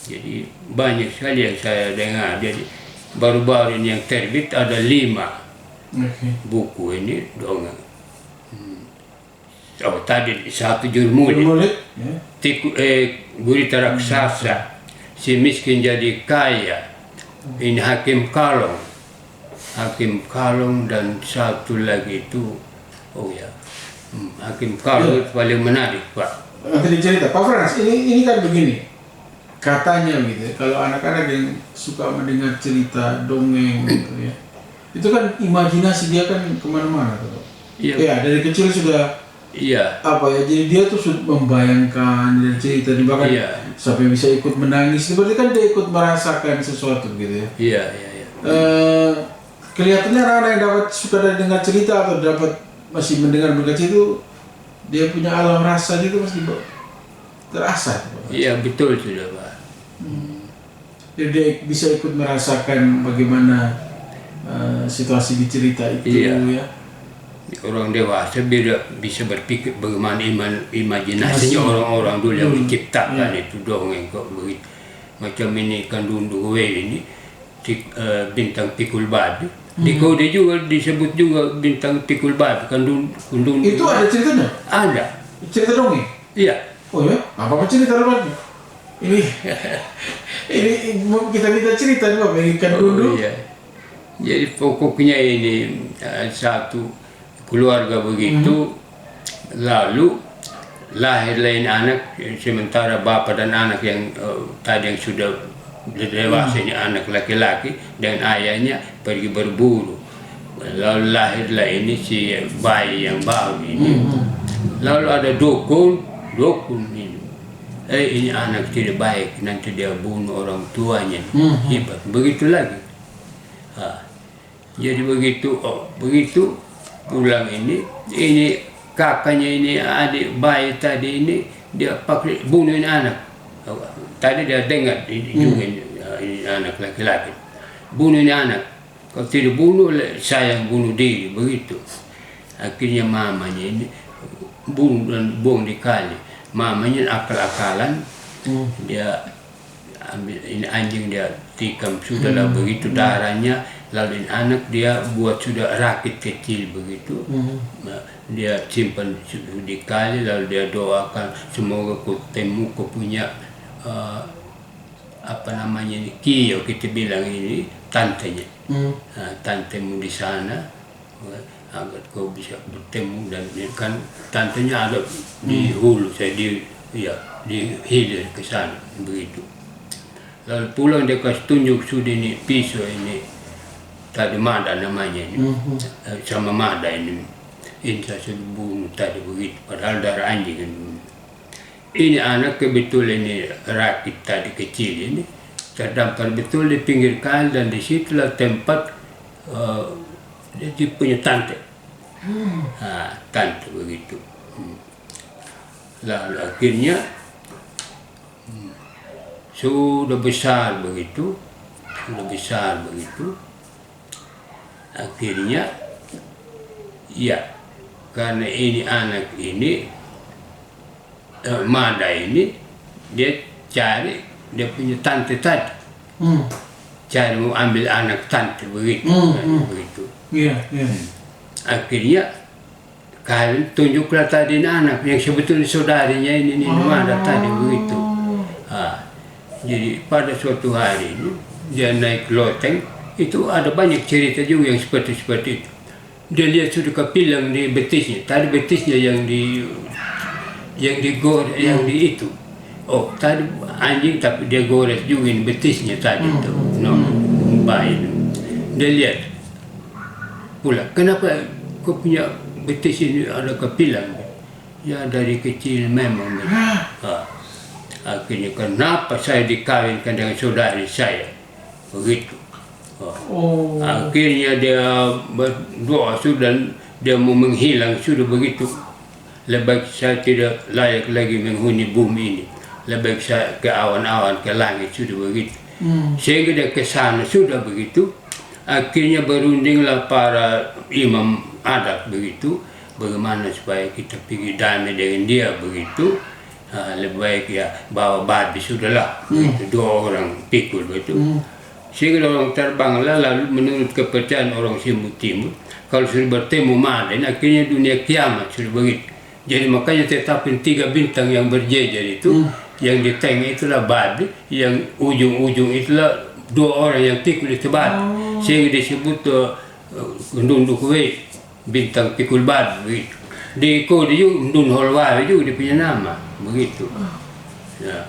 S3: Jadi banyak sekali yang saya dengar. Jadi baru-baru ini yang terbit ada 5 buku ini dongeng. Oh, tadi 1 Jurmulit, Gurita Raksasa, Si Miskin Jadi Kaya, ini Hakim Kalong, dan satu lagi itu, Hakim Kalong itu paling menarik, Pak.
S1: Nanti dicerita, Pak Frans, ini kan begini, katanya gitu, kalau anak-anak yang suka mendengar cerita dongeng gitu ya, itu kan imajinasi dia kan kemana-mana tuh. Iya, dari kecil sudah.
S3: Iya.
S1: Apa ya? Jadi dia tuh sudah membayangkan dan cerita, bahkan sampai bisa ikut menangis. Berarti kan dia ikut merasakan sesuatu gitu ya.
S3: Iya.
S1: Kelihatannya anak-anak yang dapat suka dengar cerita atau dapat masih mendengar itu, dia punya alam rasa itu masih terasa.
S3: Iya, betul sudah, Pak.
S1: Jadi dia bisa ikut merasakan bagaimana situasi di cerita itu ya.
S3: Orang dewasa bisa berpikir bagaimana imajinasinya orang-orang dulu yang menciptakan itu dongeng kok begitu. Macam ini Kandundu ini bintang pikul babi. Di kode juga disebut juga bintang pikul babi. Kandundu.
S1: Itu ada ceritanya?
S3: Ada.
S1: Cerita dongeng?
S3: Iya.
S1: Oh ya? Apa cerita lagi? Ini kita minta cerita nih Pak, Ikan Dundu.
S3: Iya. Jadi pokoknya ini satu keluarga begitu, lalu lahirlah ini anak, sementara bapak dan anak yang tadi yang sudah dewasa ini anak laki-laki dan ayahnya pergi berburu. Lalu lahirlah ini si bayi yang baru ini. Lalu ada dukun ini. Ini anak tidak baik, nanti dia bunuh orang tuanya. Hebat, begitu lagi. Jadi begitu pulang ini kakaknya ini adik bayi tadi ini dia pakai bunuh ini anak. Tadi dia dengar juga ini anak laki-laki bunuh ini anak. Kalau tidak bunuh saya yang bunuh diri begitu. Akhirnya mamanya ini buang di kali. Mamanya akal-akalan dia ambil ini anjing dia tikam sudahlah begitu darahnya. Lalu anak dia buat sudah rakit kecil begitu, dia simpan di kali, lalu dia doakan semoga kau punya Kio kita bilang ini tantenya, tantemu di sana agar kau bisa bertemu dan kan tantenya ada di hulu saya di hilir ke sana begitu. Lalu pulang dia kasih tunjuk sudah ini pisau ini. Tadi Mada namanya ini, sama Mada ini saya sudah bunuh tadi begitu, padahal darah anjing ini. Ini anak kebetulan ini rakit tadi kecil ini, terdampar betul di pinggir kali dan disitulah tempat dia punya tante. Tante begitu. Lalu akhirnya sudah besar begitu. Akhirnya karena ini anak ini Mada ini dia cari dia punya tante tadi, cari mau ambil anak tante begitu. Akhirnya kalian tunjuklah tadi anak yang sebetulnya saudarinya ini Mada tadi begitu. Jadi pada suatu hari ini dia naik loteng. Itu ada banyak cerita juga yang seperti itu. Dia lihat sudah kepilang di betisnya. Tadi betisnya yang digoreng, yang di itu. Oh, tadi anjing tapi dia gores juga ini betisnya tadi itu. Bayi. Dia lihat pula, kenapa kau punya betis ini ada kepilang? Ya dari kecil memang. Akhirnya kenapa saya dikawinkan dengan saudari saya? Begitu. Akhirnya dia berdoa sudah dia mau menghilang sudah begitu. Lebih saya tidak layak lagi menghuni bumi ini. Lebih saya ke awan-awan ke langit sudah begitu. Sehingga dia ke sana sudah begitu. Akhirnya berundinglah para imam adat begitu. Bagaimana supaya kita pergi damai dengan dia begitu. lebih baik ya bawa babi sudahlah. Itu 2 orang pikul begitu. Sehingga orang terbang lalu menurut kepercayaan orang Timur, kalau sudah bertemu Maden, akhirnya dunia kiamat sudah begitu. Jadi makanya tetapin 3 bintang yang berjejer itu, yang di tengah itulah babi, yang ujung-ujung itulah 2 orang yang pikul itu babi. Sehingga disebut Ndunduk Wei, bintang pikul babi begitu. Di kode juga Ndun Holwawi juga dia punya nama begitu. Ya.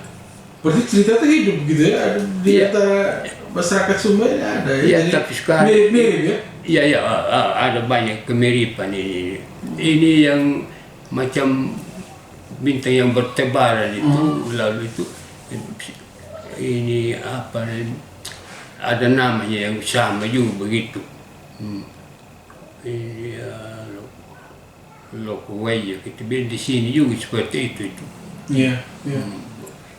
S1: Berarti cerita itu hidup gitu ya, ada di antara masyarakat Sumba ada ya.
S3: Iya, tapi sekarang
S1: mirip-mirip ya.
S3: Iya, ada banyak kemiripan ini. Ini yang macam bintang yang bertebaran itu, lalu itu ini apa? Ada namanya yang sama juga begitu. Ini Lokuwaya gitu. Di sini juga seperti itu.
S1: Iya.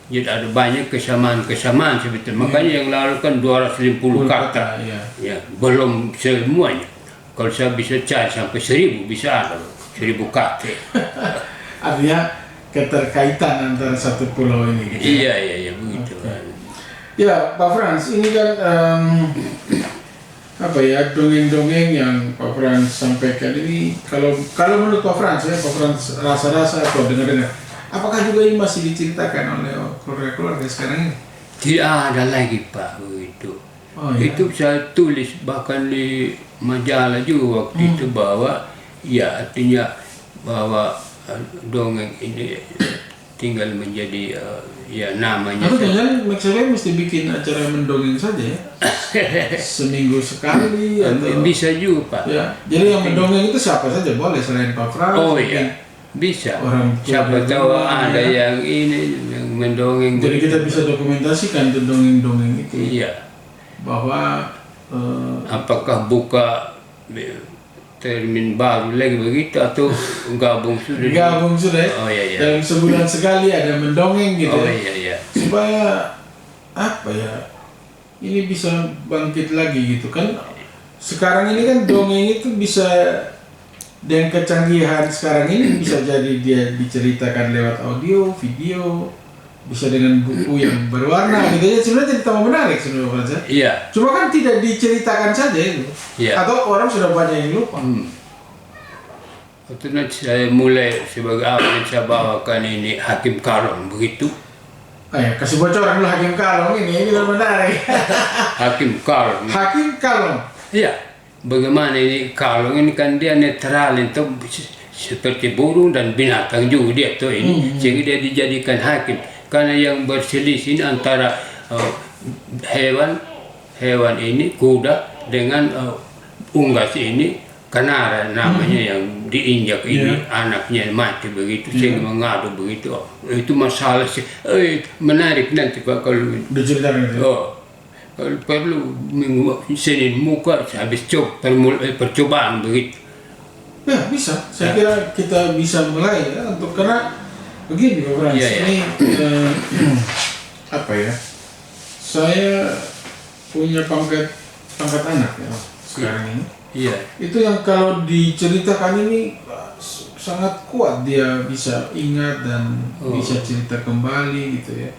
S3: Jadi ada banyak kesamaan sebetulnya. Makanya yang lalu kan 250 kata. Ya, belum semuanya. Kalau saya bisa cari sampai 1000 bisa ada 1000 kata.
S1: Artinya keterkaitan antara satu pulau ini. Gitu.
S3: Iya begitu.
S1: Ya, Pak Frans, ini kan apa ya, dongeng-dongeng yang Pak Frans sampaikan ini, kalau menurut Pak Frans ya, Pak Frans rasa-rasa atau dengar-dengar, apakah juga ini masih diceritakan oleh keluarga-keluarga sekarang ini?
S3: Tidak ada lagi Pak begitu.
S1: Iya.
S3: Itu saya tulis bahkan di majalah juga waktu itu bahwa ya artinya bahwa dongeng ini tinggal menjadi ya namanya.
S1: Atau jangan maksudnya mesti bikin acara mendongeng saja ya? Seminggu sekali atau
S3: bisa juga Pak.
S1: Ya. Jadi yang mendongeng itu siapa saja boleh selain Pak Frans?
S3: Oh iya, bisa.
S1: Orang
S3: siapa tahu ada yang ini yang mendongeng.
S1: Jadi kita bisa dokumentasikan tuh dongeng-dongeng itu.
S3: Iya.
S1: Bahwa
S3: apakah buka termin baru lagi begitu atau gabung sudah?
S1: Gabung sudah.
S3: Oh iya.
S1: Dalam sebulan sekali ada mendongeng gitu.
S3: Oh iya.
S1: Supaya apa ya? Ini bisa bangkit lagi gitu kan. Sekarang ini kan dongeng itu bisa dengan kecanggihan sekarang ini bisa jadi dia diceritakan lewat audio, video, bisa dengan buku yang berwarna gitu ya. Sebenarnya jadi tambah menarik sebenarnya.
S3: Iya.
S1: Cuma kan tidak diceritakan saja itu.
S3: Iya.
S1: Atau orang sudah banyak yang lupa.
S3: Itu nanti saya mulai sebagai awal saya bawakan ini Hakim Kalong begitu.
S1: Ayo kasih bocoran dulu Hakim Kalong ini lebih menarik.
S3: Hakim Kalong.
S1: Hakim Kalong.
S3: Iya. Bagaimana ini Kalong ini kan dia netral itu seperti burung dan binatang juga dia tuh ini. Sehingga dia dijadikan hakim. Karena yang berselisih ini antara hewan ini kuda dengan unggas ini kanara namanya yang diinjak ini anaknya mati begitu sehingga mengadu begitu. Itu masalah sih menarik nanti Pak kalau
S1: diceritakan itu.
S3: Kalau perlu Senin muka habis percobaan begitu.
S1: Ya bisa. Saya kira kita bisa mulai ya untuk karena begini Pak Frans, ini apa ya? Saya punya pangkat anak ya sekarang ini.
S3: Iya.
S1: Itu yang kalau diceritakan ini sangat kuat, dia bisa ingat dan bisa cerita kembali gitu ya.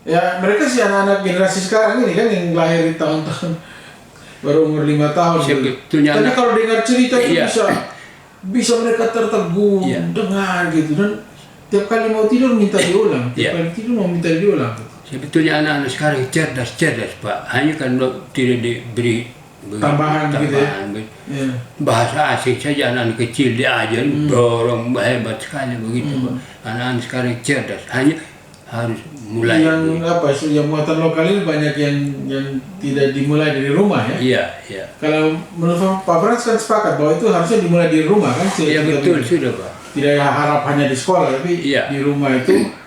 S1: Ya mereka sih anak-anak generasi sekarang ini kan yang lahir di tahun-tahun baru umur 5 tahun.
S3: Sebetulnya
S1: tapi kalau dengar cerita itu
S3: iya.
S1: bisa mereka tertegun dengar gitu dan tiap kali mau tidur minta diulang, tiap kali tidur mau minta diulang.
S3: Sebetulnya anak-anak sekarang cerdas Pak, hanya kan tidak diberi
S1: tambahan gitu ya.
S3: Bahasa asing saja anak-anak kecil diajar dorong hebat sekali begitu Pak. Anak-anak sekarang cerdas, hanya harus mulai.
S1: Yang apa? Yang muatan lokal ini banyak yang tidak dimulai dari rumah ya.
S3: Iya.
S1: Kalau menurut Pak Frans kan sepakat bahwa itu harusnya dimulai dari rumah kan?
S3: Iya betul sudah Pak.
S1: Tidak harap hanya di sekolah tapi di rumah itu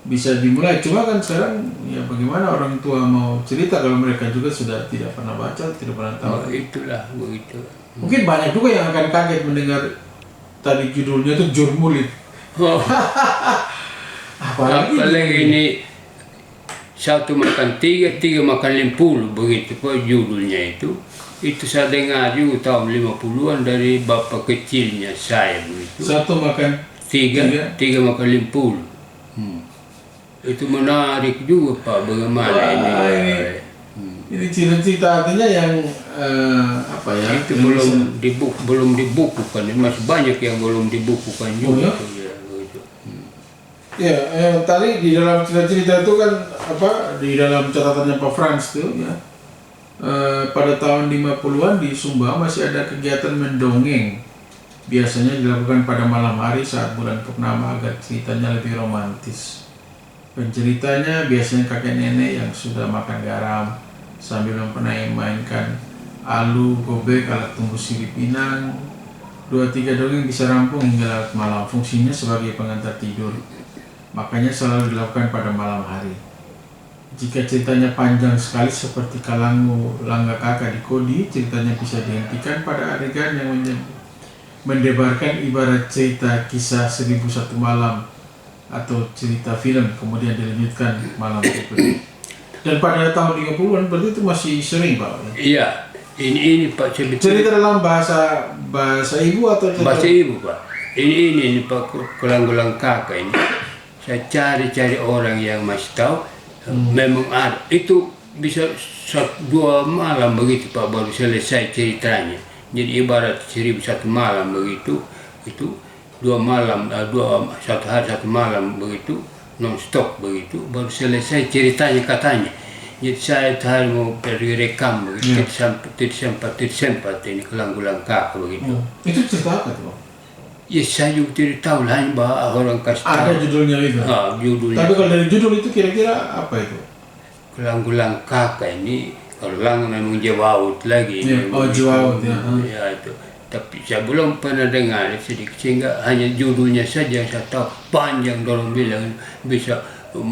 S1: bisa dimulai. Cuma kan sekarang ya bagaimana orang tua mau cerita kalau mereka juga sudah tidak pernah baca, tidak pernah tahu.
S3: Itulah begitu.
S1: Mungkin banyak juga yang akan kaget mendengar tadi judulnya itu Jurmulit.
S3: Apalagi ini satu makan tiga makan 50 begitu Pak judulnya itu. Itu saya dengar juga tahun 50-an dari bapak kecilnya saya begitu.
S1: Satu makan
S3: tiga maka 50. Itu menarik juga Pak, bagaimana ini.
S1: Ini cita-cita artinya yang apa ya?
S3: Itu belum dibukukan, masih banyak yang belum dibukukan juga.
S1: Ya, tadi di dalam cerita-cerita itu kan apa, di dalam catatannya Pak Frans tuh ya, pada tahun 50-an di Sumba masih ada kegiatan mendongeng, biasanya dilakukan pada malam hari saat bulan purnama agar ceritanya lebih romantis. Penceritanya biasanya kakek nenek yang sudah makan garam sambil memainkan alu, gobek, alat tumbuh sirip pinang. 2-3 dongeng bisa rampung hingga larut malam, fungsinya sebagai pengantar tidur. Makanya selalu dilakukan pada malam hari. Jika ceritanya panjang sekali seperti Kalangu Langga Kakak di Kodi, ceritanya bisa dihentikan pada adegan yang mendebarkan ibarat cerita kisah 1001 malam atau cerita film, kemudian dilanjutkan malam berikutnya. Dan pada tahun 30-an berarti itu masih sering Pak?
S3: Iya, ini Pak
S1: cerita dalam bahasa ibu atau
S3: bahasa ibu Pak. Ini Pak Kalangu Kakak ini. Saya cari orang yang masih tahu, memang ada. Itu bisa 2 malam begitu Pak baru selesai ceritanya. Jadi ibarat 1001 malam begitu, itu 2 malam, 1 hari 1 malam begitu, non stop begitu, baru selesai ceritanya katanya. Jadi saya tadi mau pergi rekam begitu, sempat ini Kalangu Kakak begitu.
S1: Itu cerita apa tuh?
S3: Ya saya juga tidak tahu lah, bahwa orang kasih tahu.
S1: Ada judulnya itu?
S3: Judulnya.
S1: Tapi kalau dari judul itu kira-kira apa itu?
S3: Kalangu Kakak ini, kalau lang memang Jawaut lagi.
S1: Ya, Jawaut ya.
S3: Ya itu. Tapi saya belum pernah dengar sedikit, sehingga hanya judulnya saja yang saya tahu. Panjang dorong bilang bisa 2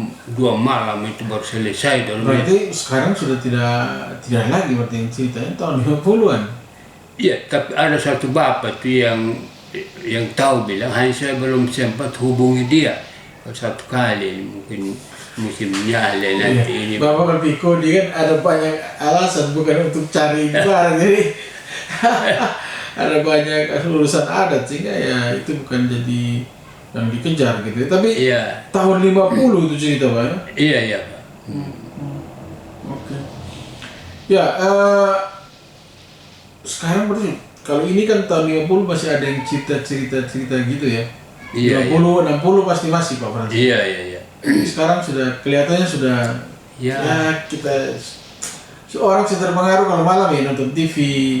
S3: malam itu baru selesai.
S1: Berarti sekarang sudah tidak lagi berarti yang ceritanya tahun 50-an?
S3: Iya, tapi ada satu bapak tuh yang tahu bilang, hanya saya belum sempat hubungi dia. Satu kali mungkin musim nyale nanti ini.
S1: Bapak berpikir dia kan ada banyak alasan, bukan untuk cari barang, jadi ada banyak urusan adat sehingga ya itu bukan jadi yang dikejar gitu. Tapi tahun 50 itu cerita Pak ya?
S3: Iya Pak.
S1: Oke. Ya, sekarang berarti kalau ini kan tahun 50 masih ada yang cerita gitu ya. 50, 60 pasti masih Pak Frans.
S3: Iya.
S1: Sekarang sudah kelihatannya sudah ya kita orang sudah terpengaruh kalau malam ya nonton TV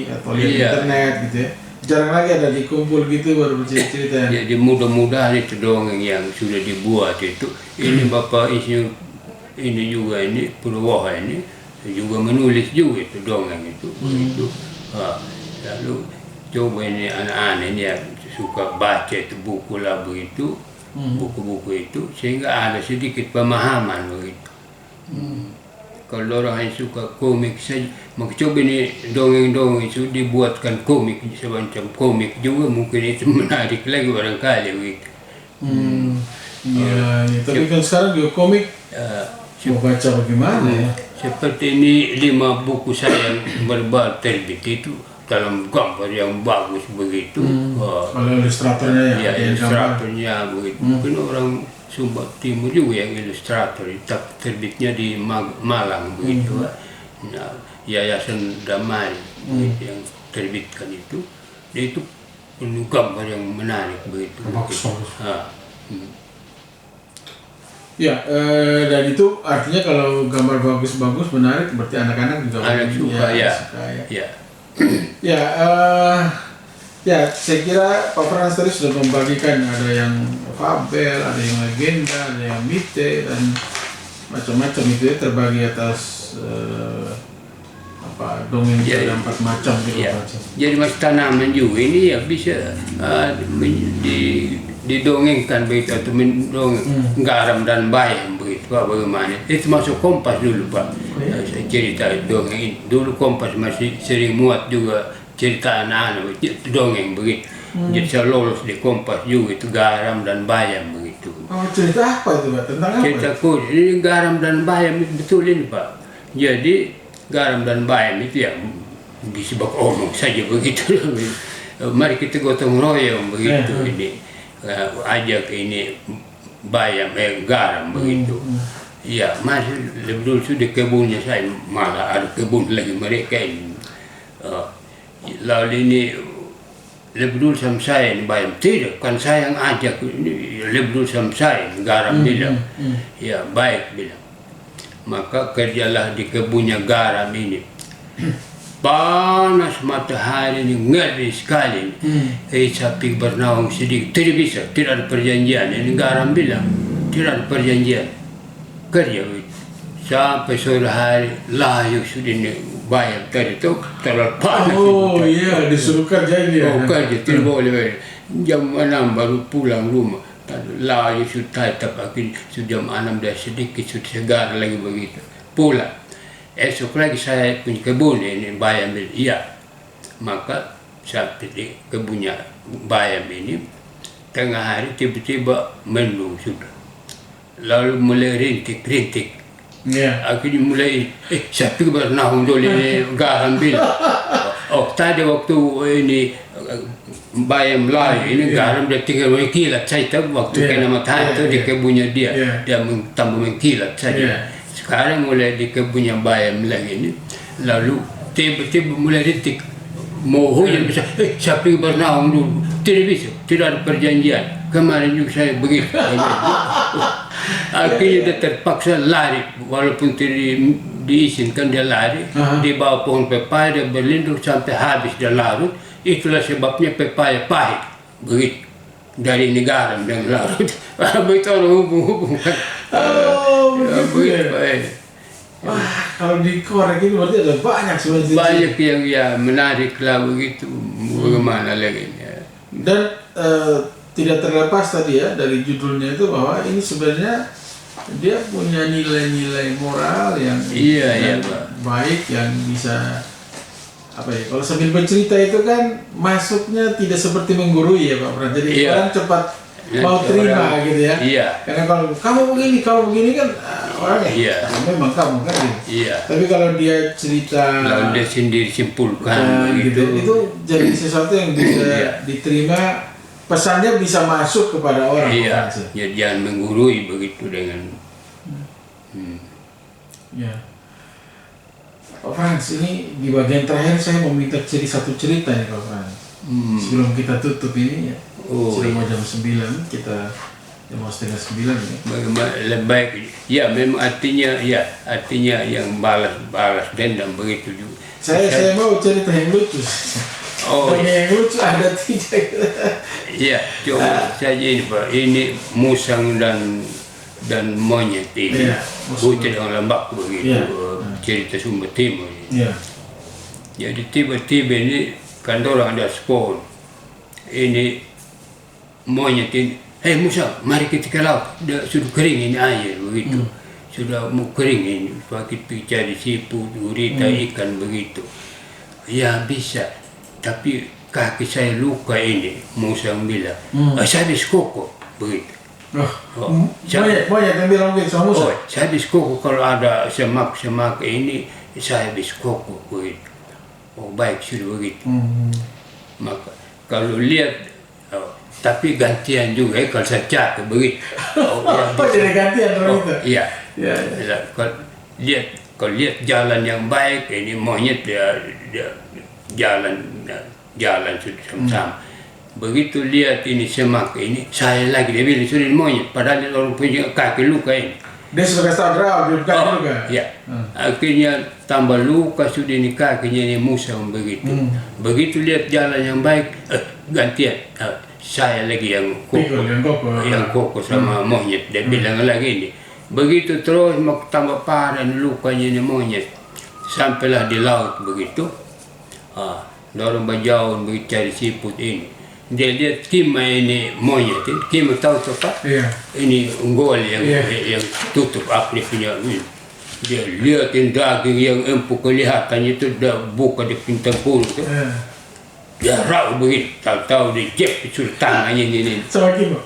S1: atau lihat internet gitu ya. Jarang lagi ada dikumpul gitu baru bercerita.
S3: Jadi mudah-mudahan itu dongeng yang sudah dibuat itu. Ini Bapak Insinyur ini juga ini Purwoha ini juga menulis juga itu dongeng itu. Lalu coba ini anak-anak ini yang suka baca itu buku lah begitu, buku-buku itu, sehingga ada sedikit pemahaman begitu. Kalau orang yang suka komik saja, maka coba ini dongeng-dongeng itu dibuatkan komik, semacam komik juga mungkin itu menarik lagi barangkali begitu.
S1: Iya, tapi kan sekarang juga komik mau baca bagaimana ya?
S3: Seperti ini 5 buku saya yang baru terbit itu dalam gambar yang bagus begitu.
S1: Kalau ilustratornya ya?
S3: Iya, ilustratornya begitu. Mungkin orang Sumba Timur juga yang ilustrator, tapi terbitnya di Malang begitu. Nah, Yayasan Damai yang terbitkan itu, dia itu penuh gambar yang menarik begitu.
S1: Bagus. Ya, dan itu artinya kalau gambar bagus-bagus menarik berarti anak-anak juga
S3: suka ya.
S1: Ya, saya kira Pak Frans tadi sudah membagikan ada yang fabel, ada yang legenda, ada yang mite dan macam-macam itu ya, terbagi atas dongeng ada 4 macam gitu.
S3: Jadi mas tanaman juga ini ya bisa didongengkan begitu atau mendongeng garam dan bayam begitu Pak, bagaimana? Itu masuk Kompas dulu Pak. Saya cerita dongeng dulu Kompas masih sering muat juga cerita anak-anak itu dongeng begitu. Jadi saya lolos di Kompas juga itu garam dan bayam begitu.
S1: Cerita apa itu Pak? Tentang apa?
S3: Cerita ini garam dan bayam itu betul ini Pak. Jadi garam dan bayam itu ya disebut omong saja begitu. Mari kita gotong royong begitu ini. ajak ini bayam garam begitu. Ya, masih lebih dulu sudah kebunnya saya, malah ada kebun lagi mereka ini. Lalu ini lebih dulu sama saya ini bayam, tidak kan saya yang ajak ini, lebih dulu sama saya garam bilang. Ya baik bilang. Maka kerjalah di kebunnya garam ini. Panas matahari ini ngeri sekali. Sapi bernaung sedikit, tidak bisa, tidak ada perjanjian. Ini garam bilang, tidak ada perjanjian. Kerja sampai sore hari layu sudah ini bayam tadi itu terlalu panas.
S1: Oh iya, disuruh kerja dia.
S3: Oh kerja, tidak boleh. Jam 6 baru pulang rumah. Layu sudah tetap akhirnya sudah jam 6 dah sedikit sudah segar lagi begitu. Pulang. Esok lagi saya punya kebun ini bayam ini. Iya. Maka sampai di kebunnya bayam ini tengah hari tiba-tiba mendung sudah. Lalu mulai rintik. Akhirnya mulai sapi bernaung dulu ini garam bilang. Tadi waktu ini bayam layu ini garam dia tinggal mengkilat saja waktu kena matahari itu di kebunnya dia tambah mengkilat saja. Sekarang mulai di kebunnya bayam lagi ini, lalu tiba-tiba mulai rintik. Mau hujan bisa, sapi bernaung dulu. Tidak bisa, tidak ada perjanjian. Kemarin juga saya begitu. Akhirnya dia terpaksa lari, walaupun tidak diizinkan dia lari. Di bawah pohon pepaya dia berlindung sampai habis dia larut. Itulah sebabnya pepaya pahit. Begitu. Dari negara dan larut. Begitu orang hubung-hubungkan. Begitu.
S1: Wah, kalau dikorek ini berarti ada banyak sebenarnya.
S3: Banyak yang ya menarik lah begitu. Bagaimana lagi.
S1: Dan tidak terlepas tadi ya dari judulnya itu bahwa ini sebenarnya dia punya nilai-nilai moral yang baik yang bisa apa ya, kalau sambil bercerita itu kan masuknya tidak seperti menggurui ya Pak Pran. Jadi orang cepat mau terima gitu ya. Karena kalau kamu begini kan orang memang kamu kan gitu. Tapi kalau dia cerita
S3: lalu dia sendiri simpulkan
S1: gitu, itu jadi sesuatu yang bisa diterima. Pesannya bisa masuk kepada orang.
S3: Ya, jangan menggurui begitu dengan.
S1: Pak Frans, ini di bagian terakhir saya mau minta satu cerita nih Pak Frans. Sebelum kita tutup ini ya. Sudah mau jam 9, kita mau setengah 9 ya.
S3: Lebih baik. Ya, memang artinya yang balas dendam begitu juga.
S1: Saya mau cerita yang lucu. Yang lucu ada tidak?
S3: Iya, cuma saja ini Pak, ini musang dan monyet ini, bocah orang Lembak begitu, cerita Sumba Timur. Jadi tiba-tiba ini kan orang ada spon, ini monyet ini, musang, mari kita ke laut, sudah kering ini air begitu, sudah mau kering ini, pakai cari siput, gurita, ikan begitu. Ya bisa. Tapi kaki saya luka ini, musang bilang, saya habis koko, begitu.
S1: Banyak yang bilang begitu sama musang?
S3: Saya habis koko kalau ada semak ini, saya habis koko, begitu. Baik, sudah begitu. Maka kalau lihat, tapi gantian juga, kalau saya cakap, begitu.
S1: Jadi gantian begitu?
S3: Iya. Kalau lihat jalan yang baik, ini monyet dia jalan sudah sama-sama. Begitu lihat ini semak ini, saya lagi dia bilang sudah monyet, padahal orang punya kaki luka ini.
S1: Dia sudah kasih tahu di kaki luka.
S3: Ya. Akhirnya tambah luka sudah ini kakinya ini musang begitu. Begitu lihat jalan yang baik, gantian. Saya lagi yang koko sama monyet. Dia bilang lagi ini. Begitu terus mau tambah parah lukanya ini monyet. Sampailah di laut begitu. Dorong bajauan begitu cari siput ini. Dia lihat kima ini monyet, kima tahu tu Pak? Ini unggul yang tutup apa dia punya ini. Dia lihatin daging yang empuk kelihatannya itu dah buka di pintu pun tu. Dia rau begitu, tahu dia jep itu tangannya ini.
S1: Sama kima?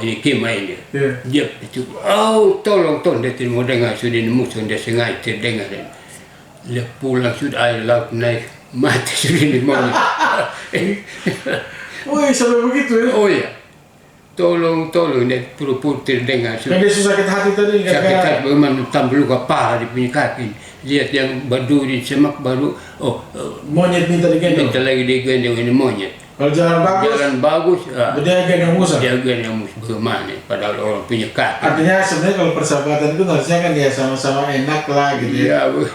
S3: Ini kima ini. Jep itu. Tolong dia tidak mau dengar sudah ini musuh dia sengaja terdengar. Dia pulang sudah air laut naik. Mati sudah ini monyet.
S1: Woi, sampai begitu ya?
S3: Oh iya. tolong dia pura-pura dengar.
S1: Kan dia susah sakit hati tadi
S3: Sakit
S1: gara-gara
S3: hati bagaimana tambah luka paha di punya kaki. Lihat yang berduri semak baru,
S1: monyet minta digendong.
S3: minta lagi digendong ini monyet.
S1: Kalau jalan bagus,
S3: Jalan bagus,
S1: dia gendong musuh.
S3: dia gendong bagaimana? Padahal orang punya kaki.
S1: Artinya sebenarnya kalau persahabatan itu harusnya kan ya sama-sama enak lah gitu ya.
S3: Iya,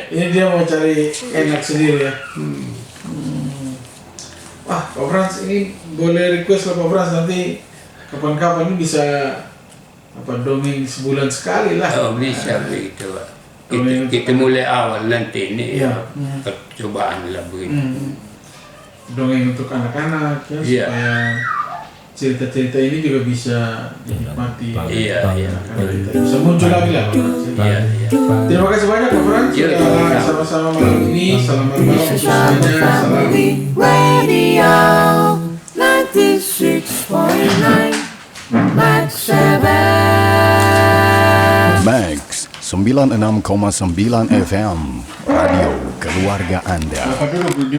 S1: Ini dia mau cari enak sendiri ya. Wah, Pak Frans ini boleh request lah Pak Frans, nanti kapan-kapan ini bisa dongeng sebulan sekali lah.
S3: Oh, bisa begitu, Pak.
S1: Dongeng
S3: Kita mulai awal nanti ini
S1: Iya.
S3: percobaan lah begitu.
S1: Dongeng untuk anak-anak ya,
S3: Iya.
S1: supaya cerita-cerita ini juga bisa dinikmati.
S3: Iya.
S1: Anak-anak kita bisa muncul lagi lah Pak Frans.
S3: Iya.
S1: Terima kasih banyak Pak Frans
S3: Iya,
S1: sudah sama-sama malam ini. Selamat malam untuk semuanya. Salam.
S4: Radio 96.9 Max 7.
S2: Max 96,9 FM Radio Keluarga Anda.
S1: Apa dulu